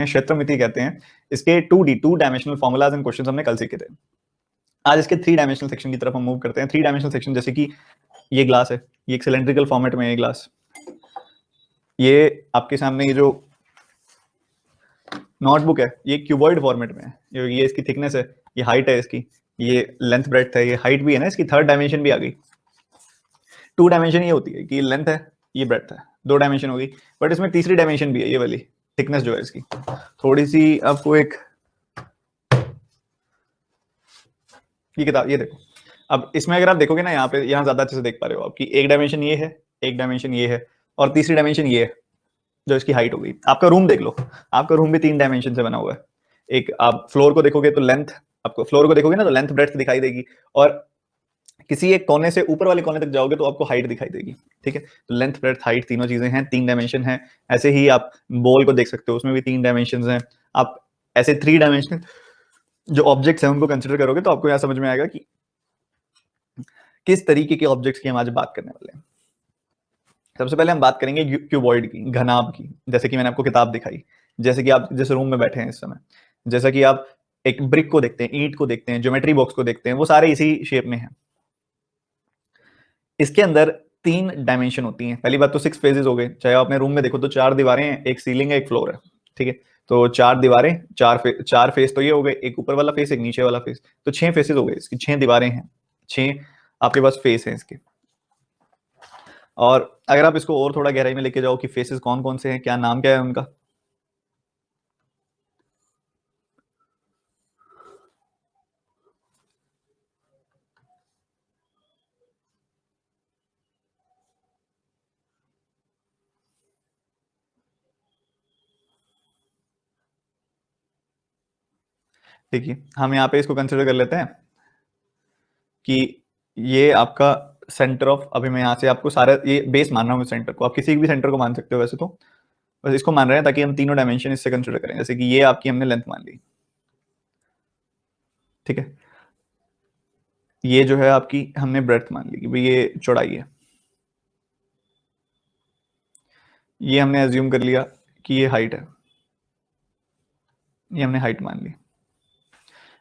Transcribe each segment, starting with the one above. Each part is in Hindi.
क्षेत्रमिति कहते हैं। इसके 2D 2 dimensional formulas and questions हमने कल सीखे थे। आज इसके 3 डायमेंशनल सेक्शन की तरफ हम मूव करते हैं। 3 डायमेंशनल सेक्शन जैसे कि ये ग्लास है, ये एक सिलेंड्रिकल फॉर्मेट में है ग्लास। ये आपके सामने ये जो नोटबुक है ये क्यूबॉइड फॉर्मेट में है। ये इसकी थिकनेस है, ये हाइट है इसकी, ये लेंथ ब्रेड्थ है, ये हाइट भी है ना, इसकी 3rd डायमेंशन भी आ गई। 2 डायमेंशन ये होती है कि लेंथ है, ये ब्रेड्थ है, 2 डायमेंशन होगी। बट इसमें तीसरी डायमेंशन भी है, ये वाली थिकनेस जो है इसकी थोड़ी सी। आपको एक ये किताब ये देखो, अब इसमें अगर आप देखोगे ना, यहाँ पे यहाँ ज्यादा अच्छे से देख पा रहे हो आपकी 1 डायमेंशन ये है, 1 डायमेंशन ये है, और तीसरी डायमेंशन ये है जो इसकी हाइट हो गई। आपका रूम देख लो, आपका रूम भी 3 डायमेंशन से बना हुआ है। एक आप फ्लोर को देखोगे तो लेंथ, आपको फ्लोर को देखोगे ना तो लेंथ ब्रेड्थ दिखाई देगी, और किसी एक कोने से ऊपर वाले कोने तक जाओगे तो आपको हाइट दिखाई देगी। ठीक है, तो लेंथ ब्रेड्थ हाइट तीनों चीजें हैं, 3 डायमेंशन है। ऐसे ही आप बॉल को देख सकते हो, उसमें भी 3 डायमेंशन हैं। आप ऐसे 3 डायमेंशनल जो ऑब्जेक्ट्स हैं उनको कंसिडर करोगे तो आपको यहां समझ में आएगा कि किस तरीके के ऑब्जेक्ट्स की हम आज बात करने वाले हैं। सबसे पहले हम बात करेंगे क्यूबॉइड की, घनाभ की। जैसे कि मैंने आपको किताब दिखाई, जैसे कि आप जिस रूम में बैठे हैं इस समय, जैसा कि आप एक ब्रिक को देखते हैं, ईंट को देखते हैं, ज्योमेट्री बॉक्स को देखते हैं, वो सारे इसी शेप में है। इसके अंदर 3 डायमेंशन होती हैं। पहली बात तो 6 फेजेस हो गए। चाहे आप अपने रूम में देखो तो 4 दीवारें हैं, एक सीलिंग है, एक फ्लोर है। ठीक है, तो 4 दीवारें, 4 फेस तो ये हो गए, एक ऊपर वाला फेस, एक नीचे वाला फेस, तो 6 फेसेस हो गए इसकी, 6 दीवारें हैं, 6 आपके पास फेस हैं इसके। और अगर आप इसको और थोड़ा गहराई में लेके जाओ कि फेसेस कौन कौन से हैं, क्या नाम क्या है उनका, देखिए हम यहाँ पे इसको कंसिडर कर लेते हैं कि ये आपका सेंटर ऑफ, अभी मैं यहाँ से आपको सारा ये बेस मान रहा हूँ सेंटर को, आप किसी भी सेंटर को मान सकते हो वैसे तो, बस इसको मान रहे हैं ताकि हम तीनों डायमेंशन इससे कंसिडर करें। जैसे कि ये आपकी हमने लेंथ मान ली, ठीक है, ये जो है आपकी हमने ब्रेड्थ मान ली कि भाई ये चौड़ाई है, ये हमने एज्यूम कर लिया कि ये हाइट है, ये हमने हाइट मान ली,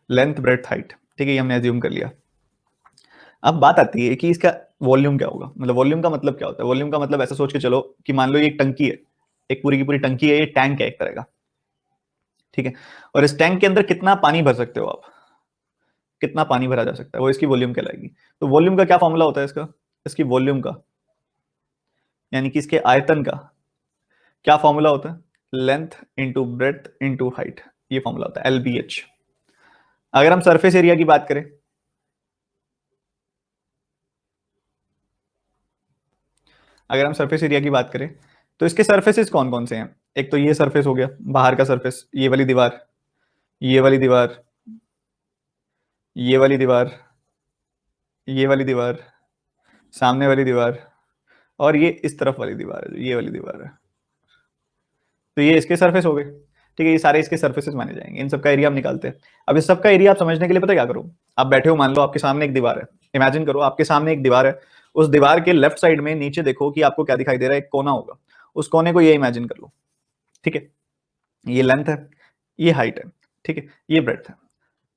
लेंथ ब्रेड्थ हाइट, ठीक है, ये हमने एज्यूम कर लिया। अब बात आती है कि इसका वॉल्यूम क्या होगा, मतलब वॉल्यूम का मतलब क्या होता है। वॉल्यूम का मतलब ऐसा सोच के चलो कि मान लो ये एक टंकी है, एक पूरी की पूरी टंकी है, ये टैंक है एक तरह का, ठीक है, और इस टैंक के अंदर कितना पानी भर सकते हो आप, कितना पानी भरा जा सकता है, वो इसकी वॉल्यूम कहलाएगी। तो वॉल्यूम का क्या फॉर्मूला होता है इसका, इसकी वॉल्यूम का यानी कि इसके आयतन का क्या फॉर्मूला होता है, length into breadth into height, ये फॉर्मूला होता है LBH। अगर हम सरफेस एरिया की बात करें, अगर हम सरफेस एरिया की बात करें तो इसके सरफेसेस कौन कौन से हैं। एक तो ये सरफेस हो गया, बाहर का सरफेस, ये वाली दीवार, ये वाली दीवार, ये वाली दीवार, ये वाली दीवार, सामने वाली दीवार, और ये इस तरफ वाली दीवार है, ये वाली दीवार है। तो ये इसके सरफेस हो गए, ठीक है, ये सारे इसके सरफेसेस माने जाएंगे। इन सबका एरिया हम निकालते हैं। अब इस सबका एरिया आप समझने के लिए पता क्या करो, आप बैठे हो, मान लो आपके सामने एक दीवार है, इमेजिन करो आपके सामने एक दीवार है, उस दीवार के लेफ्ट साइड में नीचे देखो कि आपको क्या दिखाई दे रहा है, एक कोना होगा, उस कोने को ये इमेजिन कर लो, ठीक है, ये लेंथ है, ये हाइट है, ठीक है, ये ब्रेड्थ है।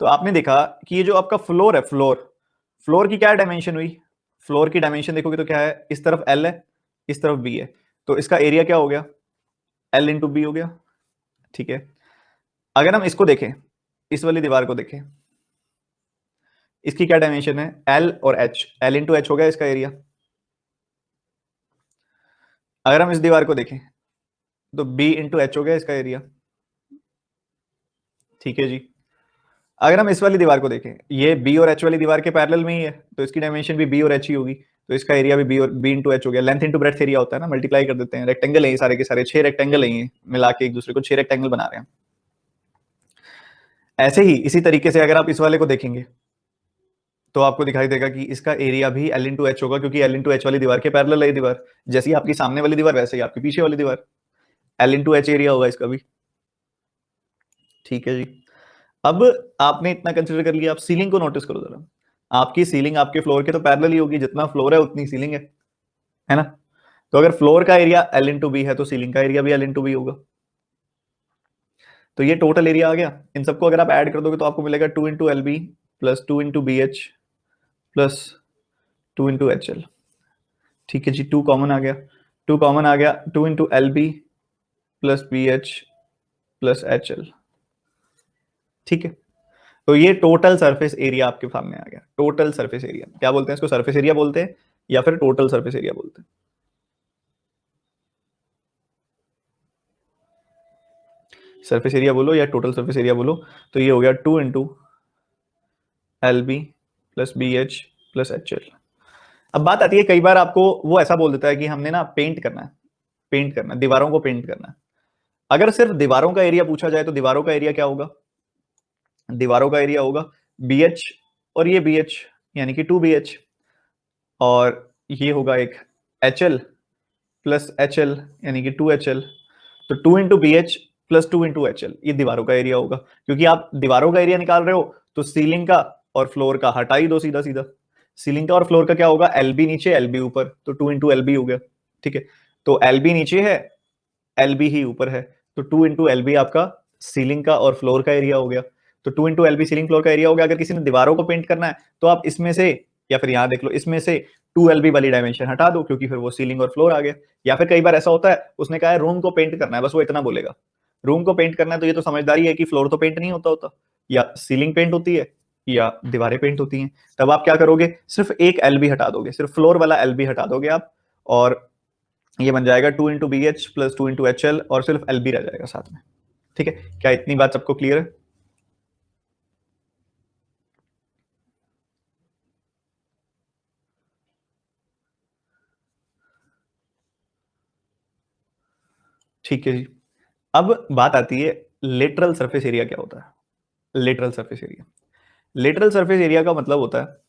तो आपने देखा कि ये जो आपका फ्लोर है, फ्लोर, फ्लोर की क्या डायमेंशन हुई, फ्लोर की डायमेंशन देखोगे तो क्या है, इस तरफ L है, इस तरफ B है, तो इसका एरिया क्या हो गया, L इंटू बी हो गया, ठीक है। अगर हम इसको देखें, इस वाली दीवार को देखें, इसकी क्या डायमेंशन है, L और H, L इंटू H हो गया इसका एरिया। अगर हम इस दीवार को देखें तो B इंटू H हो गया इसका एरिया, ठीक है जी। अगर हम इस वाली दीवार को देखें, ये B और H वाली दीवार के पैरेलल में ही है, तो इसकी डायमेंशन भी B और H ही होगी, तो इसका एरिया भी B इंटू H हो गया। लेंथ इंटू ब्रेड्थ एरिया होता है ना, मल्टीप्लाई कर देते हैं। रेक्टेंगल है ये सारे के सारे, 6 रेक्टेंगल है ये, मिला के एक दूसरे को 6 रेक्टेंगल बना रहे हैं। ऐसे ही इसी तरीके से अगर आप इस वाले को देखेंगे तो आपको दिखाई देगा कि इसका एरिया भी L इंटू H होगा, क्योंकि L इंटू H वाली दीवार के पैरेलल है ये दीवार, जैसी आपकी सामने वाली दीवार वैसे ही आपकी पीछे वाली दीवार, L इंटू H एरिया होगा इसका भी, ठीक है जी। अब आपने इतना कंसिडर कर लिया, आप सीलिंग को नोटिस करो जरा, आपकी सीलिंग आपके फ्लोर के तो पैरेलल ही होगी, जितना फ्लोर है उतनी सीलिंग है ना। तो अगर फ्लोर का एरिया L इंटू बी है तो सीलिंग का एरिया भी L इंटू बी होगा। तो ये टोटल एरिया आ गया। इन सबको अगर आप ऐड कर दोगे तो आपको मिलेगा 2 × LB plus 2 × BH plus 2 × HL। ठीक है जी, 2 कॉमन आ गया, 2 कॉमन आ गया, 2 × LB plus BH plus HL। ठीक है, तो ये टोटल सरफेस एरिया आपके सामने आ गया। टोटल सरफेस एरिया क्या बोलते हैं इसको? सरफेस एरिया बोलते हैं या फिर टोटल सरफेस एरिया बोलते हैं। सरफेस एरिया बोलो या टोटल सरफेस एरिया बोलो। तो ये हो गया 2 × LB plus BH plus HL। अब बात आती है, कई बार आपको वो ऐसा बोल देता है कि हमने ना पेंट करना है, पेंट करना है, दीवारों को पेंट करना है। अगर सिर्फ दीवारों का एरिया पूछा जाए तो दीवारों का एरिया क्या होगा? दीवारों का एरिया होगा BH और ये BH, यानी कि 2BH, और ये होगा एक HL प्लस HL यानी कि 2HL। तो 2 × BH प्लस 2 × HL ये दीवारों का एरिया होगा। क्योंकि आप दीवारों का एरिया निकाल रहे हो तो सीलिंग का और फ्लोर का हटा ही दो सीधा सीधा। सीलिंग का और फ्लोर का क्या होगा? LB नीचे LB ऊपर, तो 2 × LB हो गया। ठीक है, तो LB नीचे है, LB ही ऊपर है, तो 2 × LB आपका सीलिंग का और फ्लोर का एरिया हो गया। तो 2 × LB सीलिंग फ्लोर का एरिया हो गया। अगर किसी ने दीवारों को पेंट करना है तो आप इसमें से, या फिर यहाँ देख लो, इसमें से 2 LB वाली डायमेंशन हटा दो, क्योंकि फिर वो सीलिंग और फ्लोर आ गया। या फिर कई बार ऐसा होता है, उसने कहा है रूम को पेंट करना है, बस वो इतना बोलेगा रूम को पेंट करना है, तो ये तो समझदारी है कि फ्लोर तो पेंट नहीं होता होता, या सीलिंग पेंट होती है या दीवारें पेंट होती हैं। तब आप क्या करोगे? सिर्फ एक LB हटा दोगे, सिर्फ फ्लोर वाला LB हटा दोगे आप, और ये बन जाएगा 2 × BH प्लस 2 × HL, और सिर्फ LB रह जाएगा साथ में। ठीक है, क्या इतनी बात सबको क्लियर है? ठीक है जी। अब बात आती है लेटरल सरफेस एरिया क्या होता है। Lateral surface area, lateral surface area का मतलब होता है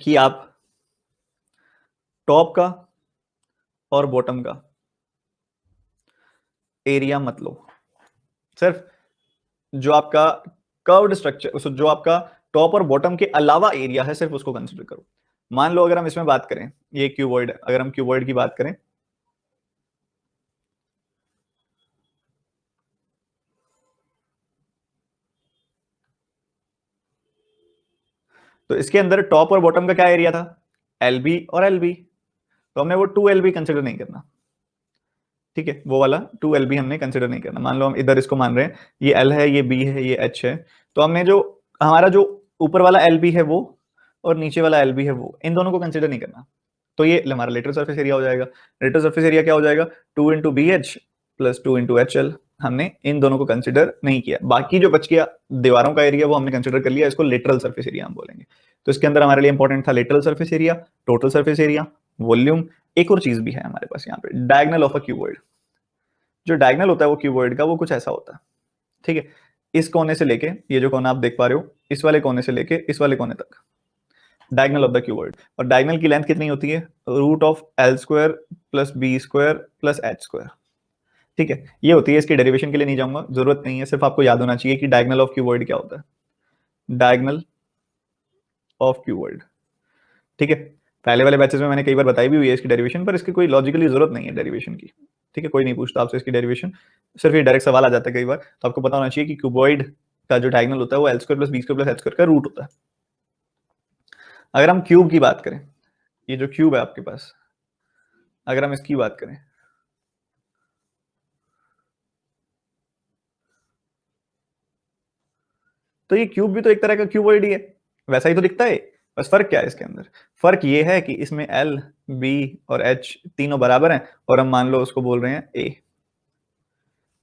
कि आप टॉप का और बॉटम का एरिया मत लो, सिर्फ जो आपका कर्व्ड स्ट्रक्चर, जो आपका टॉप और बॉटम के अलावा एरिया है, सिर्फ उसको कंसिडर करो। मान लो अगर हम इसमें बात करें, ये क्यूबॉइड, अगर हम क्यूबॉइड की बात करें, तो इसके अंदर टॉप और बॉटम का क्या एरिया था? LB और LB। तो हमने वो 2 LB कंसिडर नहीं करना। ठीक है, वो वाला 2 LB हमने कंसिडर नहीं करना। मान लो हम इधर इसको मान रहे हैं, ये L है, ये B है, ये H है, तो हमने जो हमारा जो ऊपर वाला LB है वो, और नीचे वाला LB है वो, इन दोनों को कंसिडर नहीं करना। तो ये हमारा लेटरल सरफेस एरिया हो जाएगा। लेटरल सरफेस एरिया क्या हो जाएगा? 2 × BH प्लस 2 × HL। हमने इन दोनों को कंसिडर नहीं किया, बाकी जो बच गया दीवारों का एरिया वो हमने कंसिडर कर लिया, इसको लेटरल सरफेस एरिया हम बोलेंगे। तो इसके अंदर हमारे लिए इंपॉर्टेंट था lateral surface area, total surface area, volume. एक और चीज भी है हमारे पास यहाँ पे, डायगोनल ऑफ अ क्यूबॉइड। जो डायगोनल होता है वो क्यूबॉइड का, वो कुछ ऐसा होता है। ठीक है, इस कोने से लेके, ये जो कोना आप देख पा रहे हो, इस वाले कोने से लेके इस वाले कोने तक डायगोनल ऑफ द क्यूबॉइड। और डायगोनल की लेंथ कितनी होती है? √L² plus B² plus H²। ठीक है, ये होती है। इसकी डेरिवेशन के लिए नहीं जाऊंगा, जरूरत नहीं है, सिर्फ आपको याद होना चाहिए कि डायगोनल ऑफ क्यूबॉइड क्या होता है। Diagonal of cuboid. ठीक है, पहले वाले बैचेस में मैंने कई बार बताई भी हुई है इसकी डेरिवेशन, पर इसकी कोई लॉजिकली जरूरत नहीं है डेरिवेशन की। ठीक है, कोई नहीं पूछता आपसे इसकी डेरिवेशन, सिर्फ ये डायरेक्ट सवाल आ जाता है कई बार। तो आपको पता होना चाहिए कि क्यूबॉइड का जो डायगोनल होता है वो L² plus B² plus H² का रूट होता है। अगर हम क्यूब की बात करें, ये जो क्यूब है आपके पास, अगर हम इसकी बात करें, तो ये क्यूब भी तो एक तरह का क्यूबॉइड ही है, वैसा ही तो दिखता है। बस फर्क क्या है इसके अंदर? फर्क ये है कि इसमें L, B और H तीनों बराबर हैं, और हम मान लो उसको बोल रहे हैं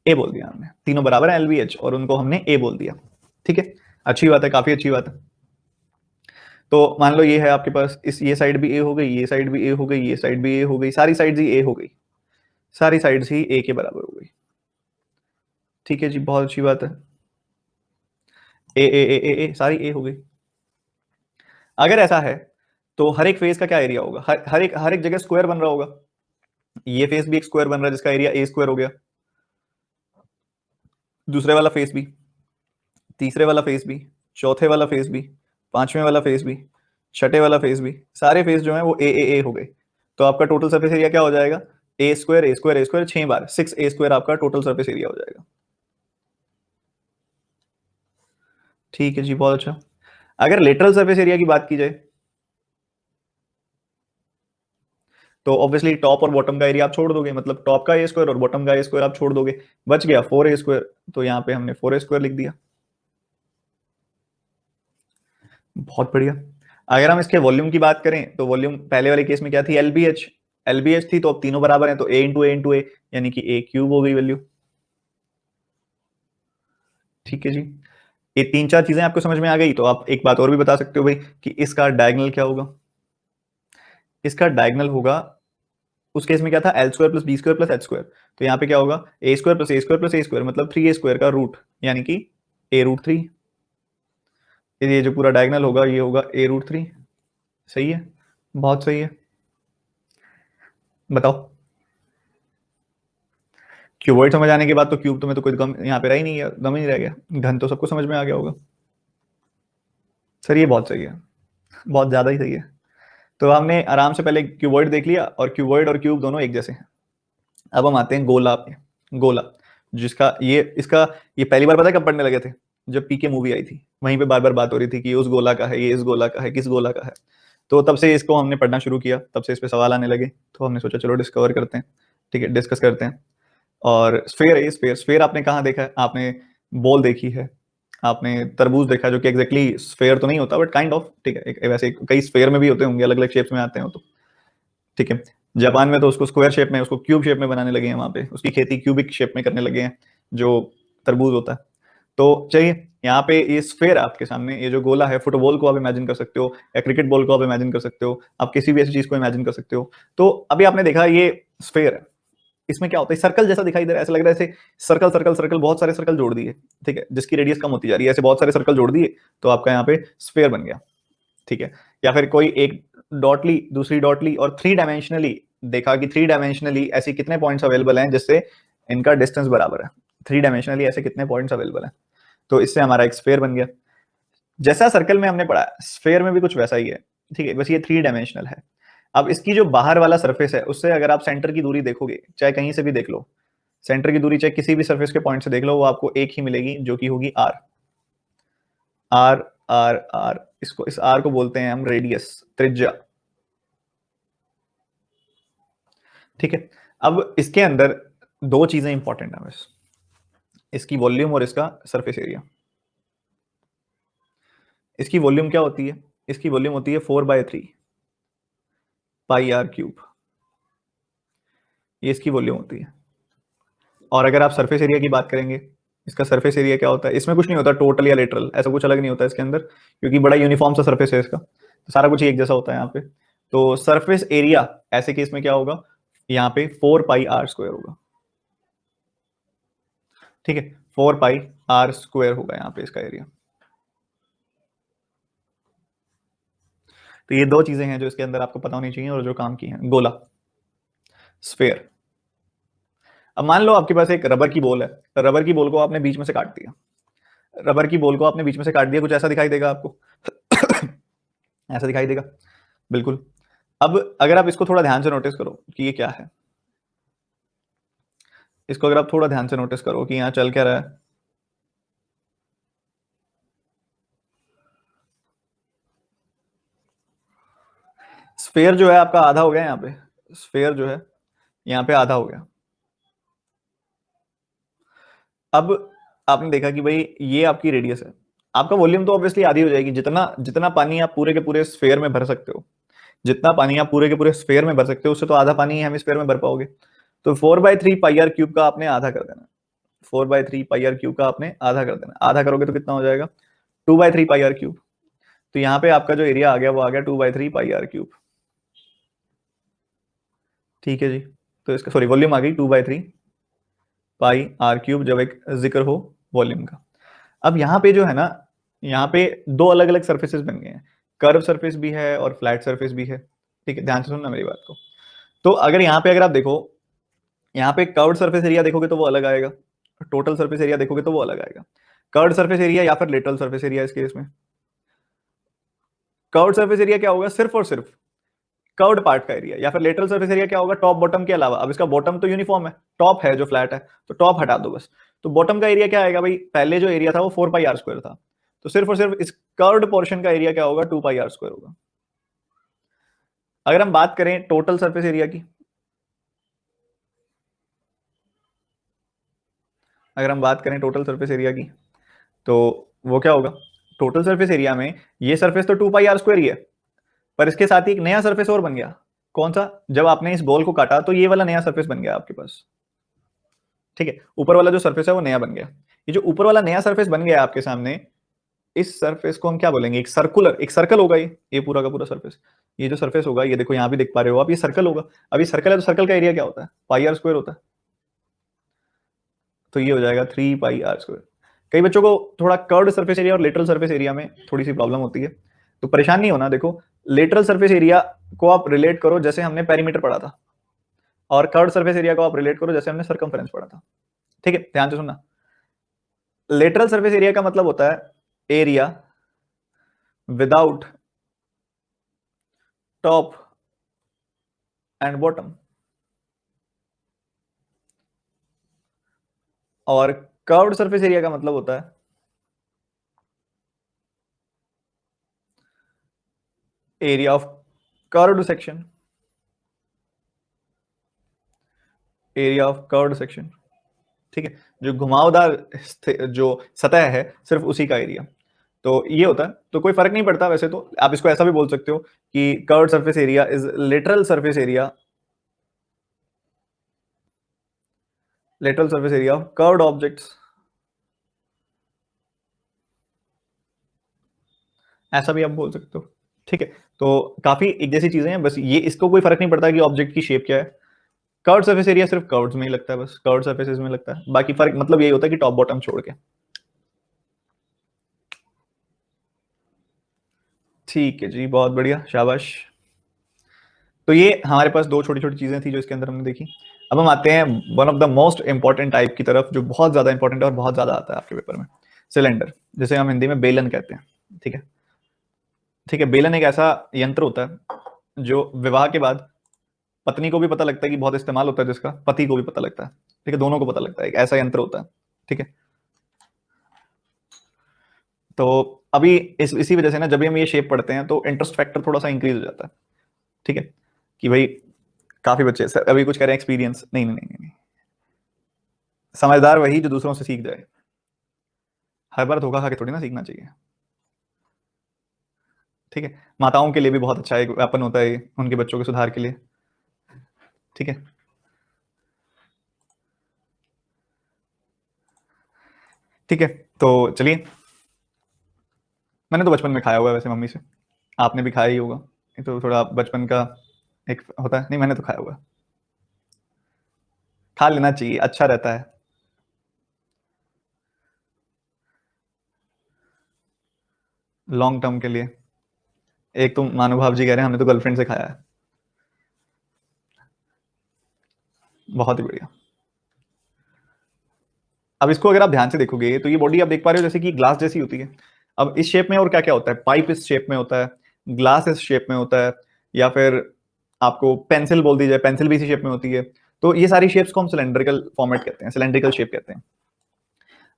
ए बोल दिया हमने, तीनों बराबर है LVH, और उनको हमने ए बोल दिया। ठीक है, अच्छी बात है, काफी अच्छी बात है। तो मान लो ये है आपके पास, इस ये साइड भी ए हो गई, ये साइड भी ए हो गई, ये साइड भी ए हो गई, सारी साइड्स ही ए हो गई, सारी साइड्स ही ए के बराबर हो गई। ठीक है जी, बहुत अच्छी बात है। ए ए ए ए ए सारी ए हो गई। अगर ऐसा है तो हर एक फेस का क्या एरिया होगा? हर एक जगह स्क्वायर बन रहा होगा। ये फेस भी एक स्क्वायर बन रहा है जिसका एरिया A² हो गया, दूसरे वाला फेस भी, तीसरे वाला फेस भी, चौथे वाला फेस भी, पांचवें वाला फेस भी, छठे वाला फेस भी, सारे फेस जो है वो ए हो गए। तो आपका टोटल सरफेस एरिया क्या हो जाएगा, ए स्क्वायर ए स्क्वायर ए स्क्वायर 6 बार 6 a² आपका टोटल सरफेस एरिया हो जाएगा। ठीक है जी, बहुत अच्छा। अगर लेटरल सरफेस एरिया की बात की जाए तो ऑब्वियसली टॉप और बॉटम का एरिया आप छोड़ दोगे, मतलब टॉप का ए स्क्वायर और बॉटम का ए स्क्वायर आप छोड़ दोगे, बच गया 4a²। तो यहाँ पे हमने 4a² लिख दिया। बहुत बढ़िया। अगर हम इसके वॉल्यूम की बात करें तो वॉल्यूम पहले वाले केस में क्या थी, एलबीएच, एलबीएच थी, तो अब तीनों बराबर हैं तो a यानी कि a³ हो गई वैल्यू। ठीक है जी, ये तीन चार चीजें आपको समझ में आ गई, तो आप एक बात और भी बता सकते हो भाई कि इसका डायगोनल क्या होगा। इसका डायगोनल होगा, उस केस में क्या था, l² + b² + h²। तो यहाँ पे क्या होगा, a² + a² + a² मतलब 3a² का रूट, यानी कि a√3। ये जो पूरा डायगोनल होगा ये होगा a√3। सही है, बहुत सही है। बताओ। क्यूबॉइड समझ आने के बाद तो क्यूब तो में तो कोई गम यहाँ पे रह ही नहीं गया, गम ही नहीं रह गया, घन तो सबको समझ में आ गया होगा। सर ये बहुत सही है, बहुत ज्यादा ही सही है। तो हमने आराम से पहले क्यूबॉइड देख लिया, और क्यूबॉइड और क्यूब दोनों एक जैसे हैं। अब हम आते हैं गोला पे। गोला, जिसका ये इसका ये पहली बार पता है कब पढ़ने लगे थे, जब पीके मूवी आई थी, वहीं पे बार बार बात हो रही थी कि ये उस गोला का है, ये इस गोला का है, किस गोला का है। तो तब से इसको हमने पढ़ना शुरू किया, तब से इस पे सवाल आने लगे, तो हमने सोचा चलो डिस्कवर करते हैं। ठीक है, डिस्कस करते हैं। और स्फेयर है ये, स्फेयर स्फेयर आपने कहाँ देखा है, आपने बॉल देखी है, आपने तरबूज देखा है, जो कि एग्जैक्टली स्फेयर तो नहीं होता बट काइंड ऑफ, ठीक है, वैसे कई स्फेयर में भी होते होंगे, अलग अलग शेप्स में आते हैं वो तो। ठीक है, जापान में तो उसको स्क्वायर शेप में, उसको क्यूब शेप में बनाने लगे हैं, वहां पे उसकी खेती क्यूबिक शेप में करने लगे हैं, जो तरबूज होता है। तो चलिए, यहाँ पे ये स्फेयर आपके सामने, ये जो गोला है, फुटबॉल को आप इमेजिन कर सकते हो, या क्रिकेट बॉल को आप इमेजिन कर सकते हो, आप किसी भी ऐसी चीज को इमेजिन कर सकते हो। तो अभी आपने देखा ये स्फेयर है, इसमें क्या होता है, सर्कल जैसा दिखाई दे रहा है, ऐसा लग रहा है ऐसे सर्कल सर्कल सर्कल, बहुत सारे सर्कल जोड़ दिए। ठीक है, जिसकी रेडियस कम होती जा रही है, ऐसे बहुत सारे सर्कल जोड़ दिए, तो आपका यहाँ पे स्फेयर बन गया। ठीक है, या फिर कोई एक डॉट ली, दूसरी डॉट ली, और 3 डायमेंशनली देखा कि 3 डायमेंशनली ऐसे कितने पॉइंट्स अवेलेबल हैं जिससे इनका डिस्टेंस बराबर है, 3 डायमेंशनली ऐसे कितने पॉइंट्स अवेलेबल हैं, तो इससे हमारा एक स्फेयर बन गया। जैसा सर्कल में हमने पढ़ा, स्फेयर में भी कुछ वैसा ही है। ठीक है, बस ये 3 डायमेंशनल है। अब इसकी जो बाहर वाला सरफेस है, उससे अगर आप सेंटर की दूरी देखोगे, चाहे कहीं से भी देख लो, सेंटर की दूरी चाहे किसी भी सरफेस के पॉइंट से देख लो, वो आपको एक ही मिलेगी, जो कि होगी आर। आर आर आर, इसको, इस आर को बोलते हैं हम रेडियस, त्रिज्या। ठीक है, अब इसके अंदर दो चीजें इंपॉर्टेंट है बस, इसकी वॉल्यूम और इसका सरफेस एरिया। इसकी वॉल्यूम क्या होती है, इसकी वॉल्यूम होती है 4/3 πr³। ये इसकी वॉल्यूम होती है। और अगर आप सरफेस एरिया की बात करेंगे, इसका सरफेस एरिया क्या होता है, इसमें कुछ नहीं होता टोटल या लेटरल, ऐसा कुछ अलग नहीं होता इसके अंदर, क्योंकि बड़ा यूनिफॉर्म सा सरफेस है इसका, तो सारा कुछ ही एक जैसा होता है यहाँ पे। तो सरफेस एरिया ऐसे केस में क्या होगा, यहाँ पे 4πr² होगा। ठीक है, 4πr² होगा यहाँ पे इसका एरिया। तो ये दो चीजें हैं जो इसके अंदर आपको पता होनी चाहिए और जो काम की हैं। गोला, स्फेयर। अब मान लो आपके पास एक रबर की बॉल है, रबर की बॉल को आपने बीच में से काट दिया, रबर की बॉल को आपने बीच में से काट दिया, कुछ ऐसा दिखाई देगा आपको। ऐसा दिखाई देगा, बिल्कुल। अब अगर आप इसको थोड़ा ध्यान से नोटिस करो कि ये क्या है, इसको अगर आप थोड़ा ध्यान से नोटिस करो कि यहाँ चल क्या रहा है। स्फेयर जो है आपका आधा हो गया यहाँ पे, स्फेयर जो है यहाँ पे आधा हो गया। अब आपने देखा कि भाई ये आपकी रेडियस है, आपका वॉल्यूम तो ऑब्वियसली आधी हो जाएगी, जितना जितना पानी आप पूरे के पूरे स्फेयर में भर सकते हो, जितना पानी आप पूरे के पूरे स्फेयर में भर सकते हो, उससे तो आधा पानी हम स्फेयर में भर पाओगे। तो 4/3 πr³ का आपने आधा कर देना, 4/3 πr³ का आपने आधा कर देना, आधा करोगे तो कितना हो जाएगा, 2/3 πr³। तो यहाँ पे आपका जो एरिया आ गया वो आ गया 2/3 πr³। ठीक है जी, तो इसका सॉरी वॉल्यूम आ गई 2/3 πr³ जब एक जिक्र हो वॉल्यूम का। अब यहाँ पे जो है ना, यहाँ पे दो अलग अलग सर्फेसेस बन गए हैं, कर्व सरफेस भी है और फ्लैट सरफेस भी है। ठीक है, ध्यान से सुनना मेरी बात को। तो अगर यहाँ पे अगर आप देखो, यहाँ पे कर्व्ड सरफेस एरिया देखोगे तो वो अलग आएगा, टोटल सरफेस एरिया देखोगे तो वो अलग आएगा। कर्व्ड सरफेस एरिया या फिर लेटरल सरफेस एरिया इस केस में, कर्व्ड सरफेस एरिया क्या होगा? सिर्फ और सिर्फ कर्व्ड पार्ट का एरिया। या फिर लेटरल सरफेस एरिया क्या होगा? टॉप बॉटम के अलावा। अब इसका बॉटम तो यूनिफॉर्म है, टॉप है जो फ्लैट है, तो टॉप हटा दो बस। तो बॉटम का एरिया क्या आएगा भाई? पहले जो एरिया था वो 4 पाई r² था, तो सिर्फ और सिर्फ इस कर्व्ड पोर्शन का एरिया क्या होगा? 2 पाई r² होगा। अगर हम बात करें टोटल सरफेस एरिया की, अगर हम बात करें टोटल सरफेस एरिया की, तो वो क्या होगा? टोटल सरफेस एरिया में ये सरफेस तो 2 पाई r² ही है, पर इसके साथ ही एक नया सरफेस और बन गया। कौन सा? जब आपने इस बॉल को काटा तो ये वाला नया सरफेस बन गया आपके पास। ठीक है, ऊपर वाला जो सरफेस है वो नया बन गया। ये जो ऊपर वाला नया सरफेस बन गया आपके सामने, इस सरफेस को हम क्या बोलेंगे? एक सर्कुलर, एक सर्कल होगा ये पूरा का पूरा सरफेस। ये जो सरफेस होगा, ये देखो यहाँ भी देख पा रहे हो आप, ये सर्कल होगा। अब ये सर्कल है तो सर्कल का एरिया क्या होता है? पाई r² होता है। तो ये हो जाएगा 3 पाई r²। कई बच्चों को थोड़ा कर्व्ड सरफेस एरिया और लेटरल सरफेस एरिया में थोड़ी सी प्रॉब्लम होती है, तो परेशान नहीं होना। देखो, लेटरल सरफेस एरिया को आप रिलेट करो जैसे हमने पेरीमीटर पढ़ा था, और कर्व्ड सरफेस एरिया को आप रिलेट करो जैसे हमने सर्कमफेरेंस पढ़ा था। ठीक है, ध्यान से सुनना। लेटरल सरफेस एरिया का मतलब होता है area without top and bottom, और कर्व्ड सरफेस एरिया का मतलब होता है area of curved section, area of curved section. ठीक है, जो घुमावदार जो सतह है सिर्फ उसी का एरिया। तो ये होता है, तो कोई फर्क नहीं पड़ता वैसे तो। आप इसको ऐसा भी बोल सकते हो कि curved surface area is lateral surface area, lateral surface area of curved objects, ऐसा भी आप बोल सकते हो। ठीक है, तो काफी एक जैसी चीजें हैं, बस ये इसको कोई फर्क नहीं पड़ता कि ऑब्जेक्ट की शेप क्या है। कर्व्ड सरफेस एरिया सिर्फ कर्व्स में ही लगता है, बस कर्व्ड सरफेसेस में लगता है। बाकी फर्क मतलब यही होता है कि टॉप बॉटम छोड़ के। ठीक है जी, बहुत बढ़िया, शाबाश। तो ये हमारे पास दो छोटी छोटी चीजें थी जो इसके अंदर हमने देखी। अब हम आते हैं one of the most important type की तरफ, जो बहुत ज्यादा इंपॉर्टेंट है और बहुत ज्यादा आता है आपके पेपर में। सिलेंडर, जिसे हम हिंदी में बेलन कहते हैं। ठीक है, ठीक है, बेलन एक ऐसा यंत्र होता है जो विवाह के बाद पत्नी को भी पता लगता है कि बहुत इस्तेमाल होता है, जिसका पति को भी पता लगता है। ठीक है, दोनों को पता लगता है, एक ऐसा यंत्र होता है। ठीक है, तो अभी इसी वजह से ना, जब भी हम ये शेप पढ़ते हैं तो इंटरेस्ट फैक्टर थोड़ा सा इंक्रीज हो जाता है। ठीक है, कि भाई काफी बच्चे सर अभी कुछ करें एक्सपीरियंस, नहीं नहीं नहीं नहीं, समझदार वही जो दूसरों से सीख जाए। हर बार धोखा खा के थोड़ी ना सीखना चाहिए। ठीक है, माताओं के लिए भी बहुत अच्छा एक वेपन होता है ये, उनके बच्चों के सुधार के लिए। ठीक है, ठीक है, तो चलिए। मैंने तो बचपन में खाया हुआ है वैसे मम्मी से, आपने भी खाया ही होगा। ये तो थोड़ा बचपन का एक होता है। नहीं, मैंने तो खाया हुआ है। खा लेना चाहिए, अच्छा रहता है लॉन्ग टर्म के लिए। एक तो मानुभाव जी कह रहे हैं हमने तो गर्लफ्रेंड से खाया है। बहुत ही बढ़िया। अब इसको अगर आप ध्यान से देखोगे तो ये बॉडी आप देख पा रहे हो जैसे कि ग्लास जैसी होती है। अब इस शेप में और क्या क्या होता है? पाइप इस शेप में होता है, ग्लास इस शेप में होता है, या फिर आपको पेंसिल बोल दी जाए, पेंसिल भी इसी शेप में होती है। तो ये सारी शेप्स को हम सिलेंड्रिकल फॉर्मेट कहते हैं, सिलेंड्रिकल शेप कहते हैं।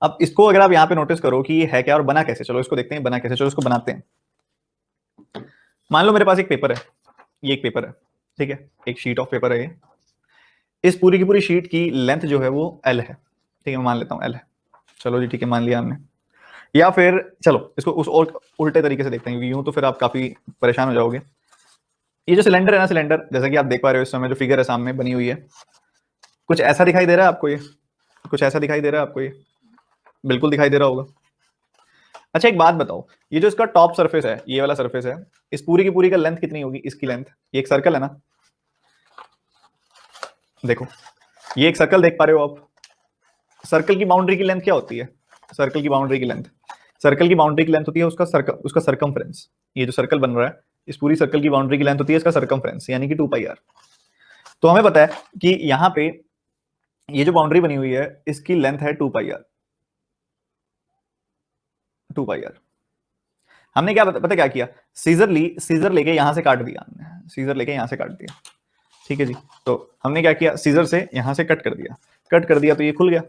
अब इसको अगर आप यहाँ पे नोटिस करो कि ये है क्या और बना कैसे, चलो इसको देखते हैं बना कैसे। चलो इसको बनाते हैं। मान लो मेरे पास एक पेपर है, ये एक पेपर है। ठीक है, एक शीट ऑफ पेपर है ये। इस पूरी की पूरी शीट की लेंथ जो है वो एल है। ठीक है, मैं मान लेता हूँ एल है। चलो जी, ठीक है, मान लिया हमने। या फिर चलो इसको उस और उल्टे तरीके से देखते हैं, क्योंकि यूं तो फिर आप काफी परेशान हो जाओगे। ये जो सिलेंडर है ना, सिलेंडर जैसा कि आप देख पा रहे हो इस समय जो फिगर है सामने बनी हुई है, कुछ ऐसा दिखाई दे रहा है आपको ये? कुछ ऐसा दिखाई दे रहा है आपको ये? बिल्कुल दिखाई दे रहा होगा। अच्छा, एक बात बताओ, ये जो इसका टॉप सरफेस है, ये वाला सरफेस है, इस पूरी की पूरी का लेंथ कितनी होगी? इसकी लेंथ, ये एक सर्कल है ना, देखो ये एक सर्कल देख पा रहे हो आप। सर्कल की बाउंड्री की लेंथ क्या होती है? सर्कल की बाउंड्री की लेंथ, सर्कल की बाउंड्री की लेंथ होती है उसका सर्कल, उसका सर्कमफ्रेंस। ये जो सर्कल बन रहा है, इस पूरी सर्कल की बाउंड्री की लेंथ होती है इसका सर्कमफ्रेंस, यानी कि 2 पाई r। तो हमें पता है कि यहाँ पे ये जो बाउंड्री बनी हुई है इसकी लेंथ है 2 पाई r, 2 पाई r। हमने क्या पता क्या किया, सीजर लेके यहां से काट दिया हमने, सीजर लेके यहां से काट दिया, ठीक है जी। तो हमने क्या किया, सीजर से यहां से कट कर दिया, कट कर दिया तो ये खुल गया।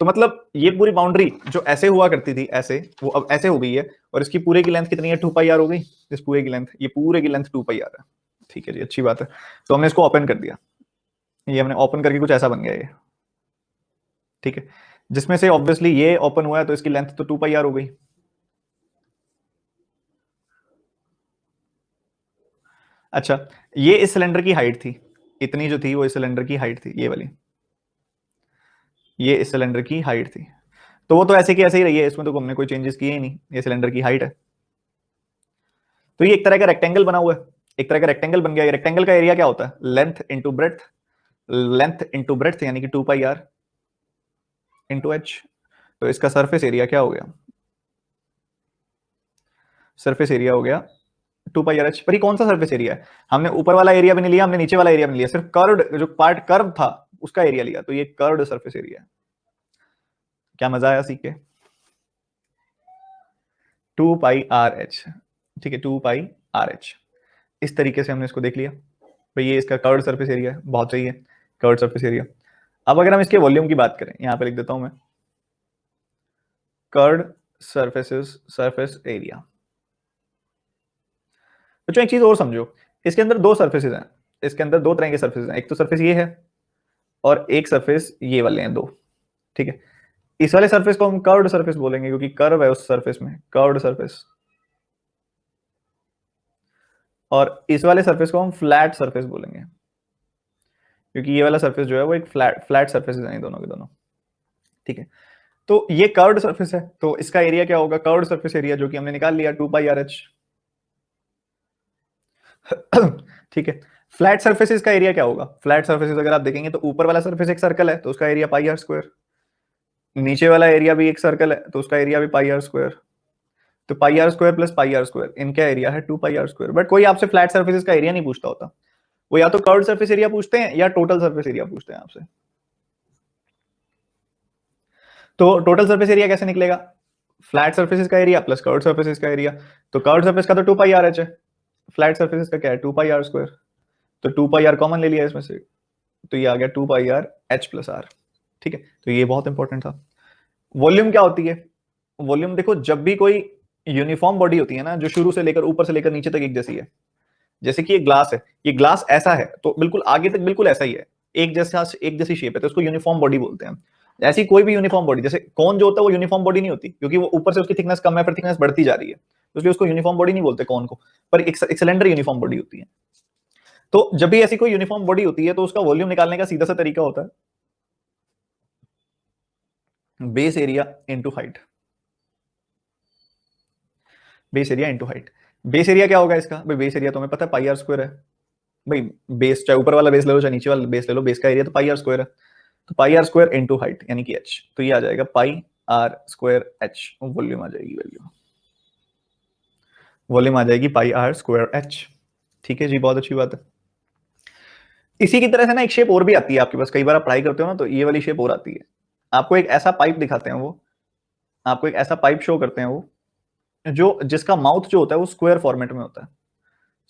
तो मतलब ये पूरी बाउंड्री जो ऐसे हुआ करती थी ऐसे, वो अब ऐसे हो गई है, और इसकी पूरे की लेंथ कितनी है, 2 पाई आर हो गई। इस पूरे की लेंथ, ये पूरे की लेंथ 2 पाई आर है, ठीक है जी, अच्छी बात है। तो हमने इसको ओपन कर दिया, ये हमने ओपन करके कुछ ऐसा बन गया ये, ठीक है, जिसमें से ऑब्वियसली ये ओपन हुआ है तो इसकी लेंथ तो 2 पाई आर हो गई। अच्छा, ये इस सिलेंडर की हाइट थी, इतनी जो थी वो इस सिलेंडर की हाइट थी, ये वाली, ये इस सिलेंडर की हाइट थी। तो वो तो ऐसे की ऐसे ही रही है, इसमें तो हमने कोई चेंजेस किए ही नहीं, ये सिलेंडर की हाइट है। तो ये एक तरह का रेक्टेंगल बना हुआ है, एक तरह का रेक्टेंगल बन गया। रेक्टेंगल का एरिया क्या होता है, length into breadth, length into breadth यानी कि 2 पाई आर इंटू एच। तो इसका सरफेस एरिया क्या हो गया, सरफेस एरिया हो गया 2 पाई आर एच। पर ये कौन सा सरफेस एरिया है, हमने ऊपर वाला एरिया भी नहीं लिया, हमने नीचे वाला एरिया भी नहीं लिया, सिर्फ कर्व्ड जो पार्ट कर्व था उसका एरिया लिया, तो ये कर्व्ड सरफेस एरिया है। क्या मजा आया सीख के, 2 पाई आर एच, ठीक है, 2 पाई आर एच। इस तरीके से हमने इसको देख लिया भाई, ये इसका कर्व्ड सरफेस एरिया है, बहुत सही है, कर्व्ड सरफेस एरिया। अब अगर हम इसके वॉल्यूम की बात करें, यहां पे लिख देता हूं मैं, कर्व्ड सरफेसेस, सरफेस एरिया। बच्चों एक चीज और समझो, इसके अंदर दो सरफेसेस हैं, इसके अंदर दो तरह के सरफेसेस हैं, एक तो सरफेस ये है और एक सरफेस ये वाले हैं दो, ठीक है। इस वाले सरफेस को हम कर्व्ड सरफेस बोलेंगे क्योंकि कर्व है उस सरफेस में, कर्व्ड सरफेस। और इस वाले सरफेस को हम फ्लैट सरफेस बोलेंगे क्योंकि ये वाला सरफेस जो है वो एक फ्लैट फ्लैट सरफेस है दोनों के दोनों, ठीक है। तो ये कर्व्ड सरफेस है, तो इसका एरिया क्या होगा, कर्व्ड सरफेस एरिया जो कि हमने निकाल लिया 2 पाई आर एच, ठीक है। फ्लैट सरफेसेस का एरिया क्या होगा, फ्लैट सरफेसेस अगर आप देखेंगे तो ऊपर वाला सरफेस एक सर्कल है तो उसका एरिया पाई आर स्क्वायर, नीचे वाला एरिया भी एक सर्कल है तो उसका एरिया भी पाई आर स्क्वायर। तो pi are square plus pi are square, इनका एरिया है 2 पाई आर स्क्वायर। बट कोई आपसे फ्लैट सर्फेसेस का एरिया नहीं पूछता होता, वो या तो कर्व्ड सरफेस एरिया पूछते हैं या टोटल सरफेस एरिया पूछते हैं आपसे। तो टोटल सरफेस एरिया कैसे निकलेगा, फ्लैट सर्फेसेस का एरिया प्लस कर्व्ड सर्फेसेस का एरिया। तो कर्व्ड सरफेस का तो 2 पाई आर एच है, फ्लैट सर्फेसेस का क्या है 2 पाई आर स्क्वायर। तो 2 पाई आर कॉमन ले लिया इसमें से, तो ये आ गया 2 pi R H plus are, ठीक है। तो ये बहुत इंपॉर्टेंट था। वॉल्यूम क्या होती है, वॉल्यूम देखो जब भी कोई यूनिफॉर्म बॉडी होती है ना, जो शुरू से लेकर ऊपर से लेकर नीचे तक एक जैसी है, जैसे कि ये ग्लास है, ये ग्लास ऐसा है तो बिल्कुल आगे तक बिल्कुल ऐसा ही है, एक जैसी शेप है, तो उसको यूनिफॉर्म बॉडी बोलते हैं। ऐसी कोई भी यूनिफॉर्म बॉडी, जैसे कौन जो होता है वो यूनिफॉर्म बॉडी नहीं होती क्योंकि वो ऊपर से उसकी थिकनेस कम है पर थिकनेस बढ़ती जा रही है, तो इसलिए उसको यूनिफॉर्म बॉडी नहीं बोलते कौन को, पर एक सिलेंडर यूनिफॉर्म बॉडी होती है। तो जब भी ऐसी कोई यूनिफॉर्म बॉडी होती है तो उसका वॉल्यूम निकालने का सीधा सा तरीका होता है base area into height, base area into height. Base area क्या होगा इसका, भाई बेस एरिया तो हमें पता है पाई आर स्क्वायर है, भाई बेस चाहे ऊपर वाला बेस ले लो चाहे नीचे वाला बेस ले लो, बेस का एरिया तो पाई आर स्क्वायर है। तो pi are square into height यानी कि एच, तो ये आ जाएगा पाई आर स्क्वायर एच, वॉल्यूम आ जाएगी, वैल्यू वॉल्यूम आ जाएगी पाई आर स्क्वायर एच, ठीक है जी, बहुत अच्छी बात है। इसी की तरह से ना एक शेप और भी आती है आपके पास, कई बार आप पढ़ाई करते हो ना तो ये वाली शेप और आती है। आपको एक ऐसा पाइप दिखाते हैं वो, आपको एक ऐसा पाइप शो करते हैं वो, जो जिसका माउथ जो होता है वो स्क्वायर फॉर्मेट में होता है,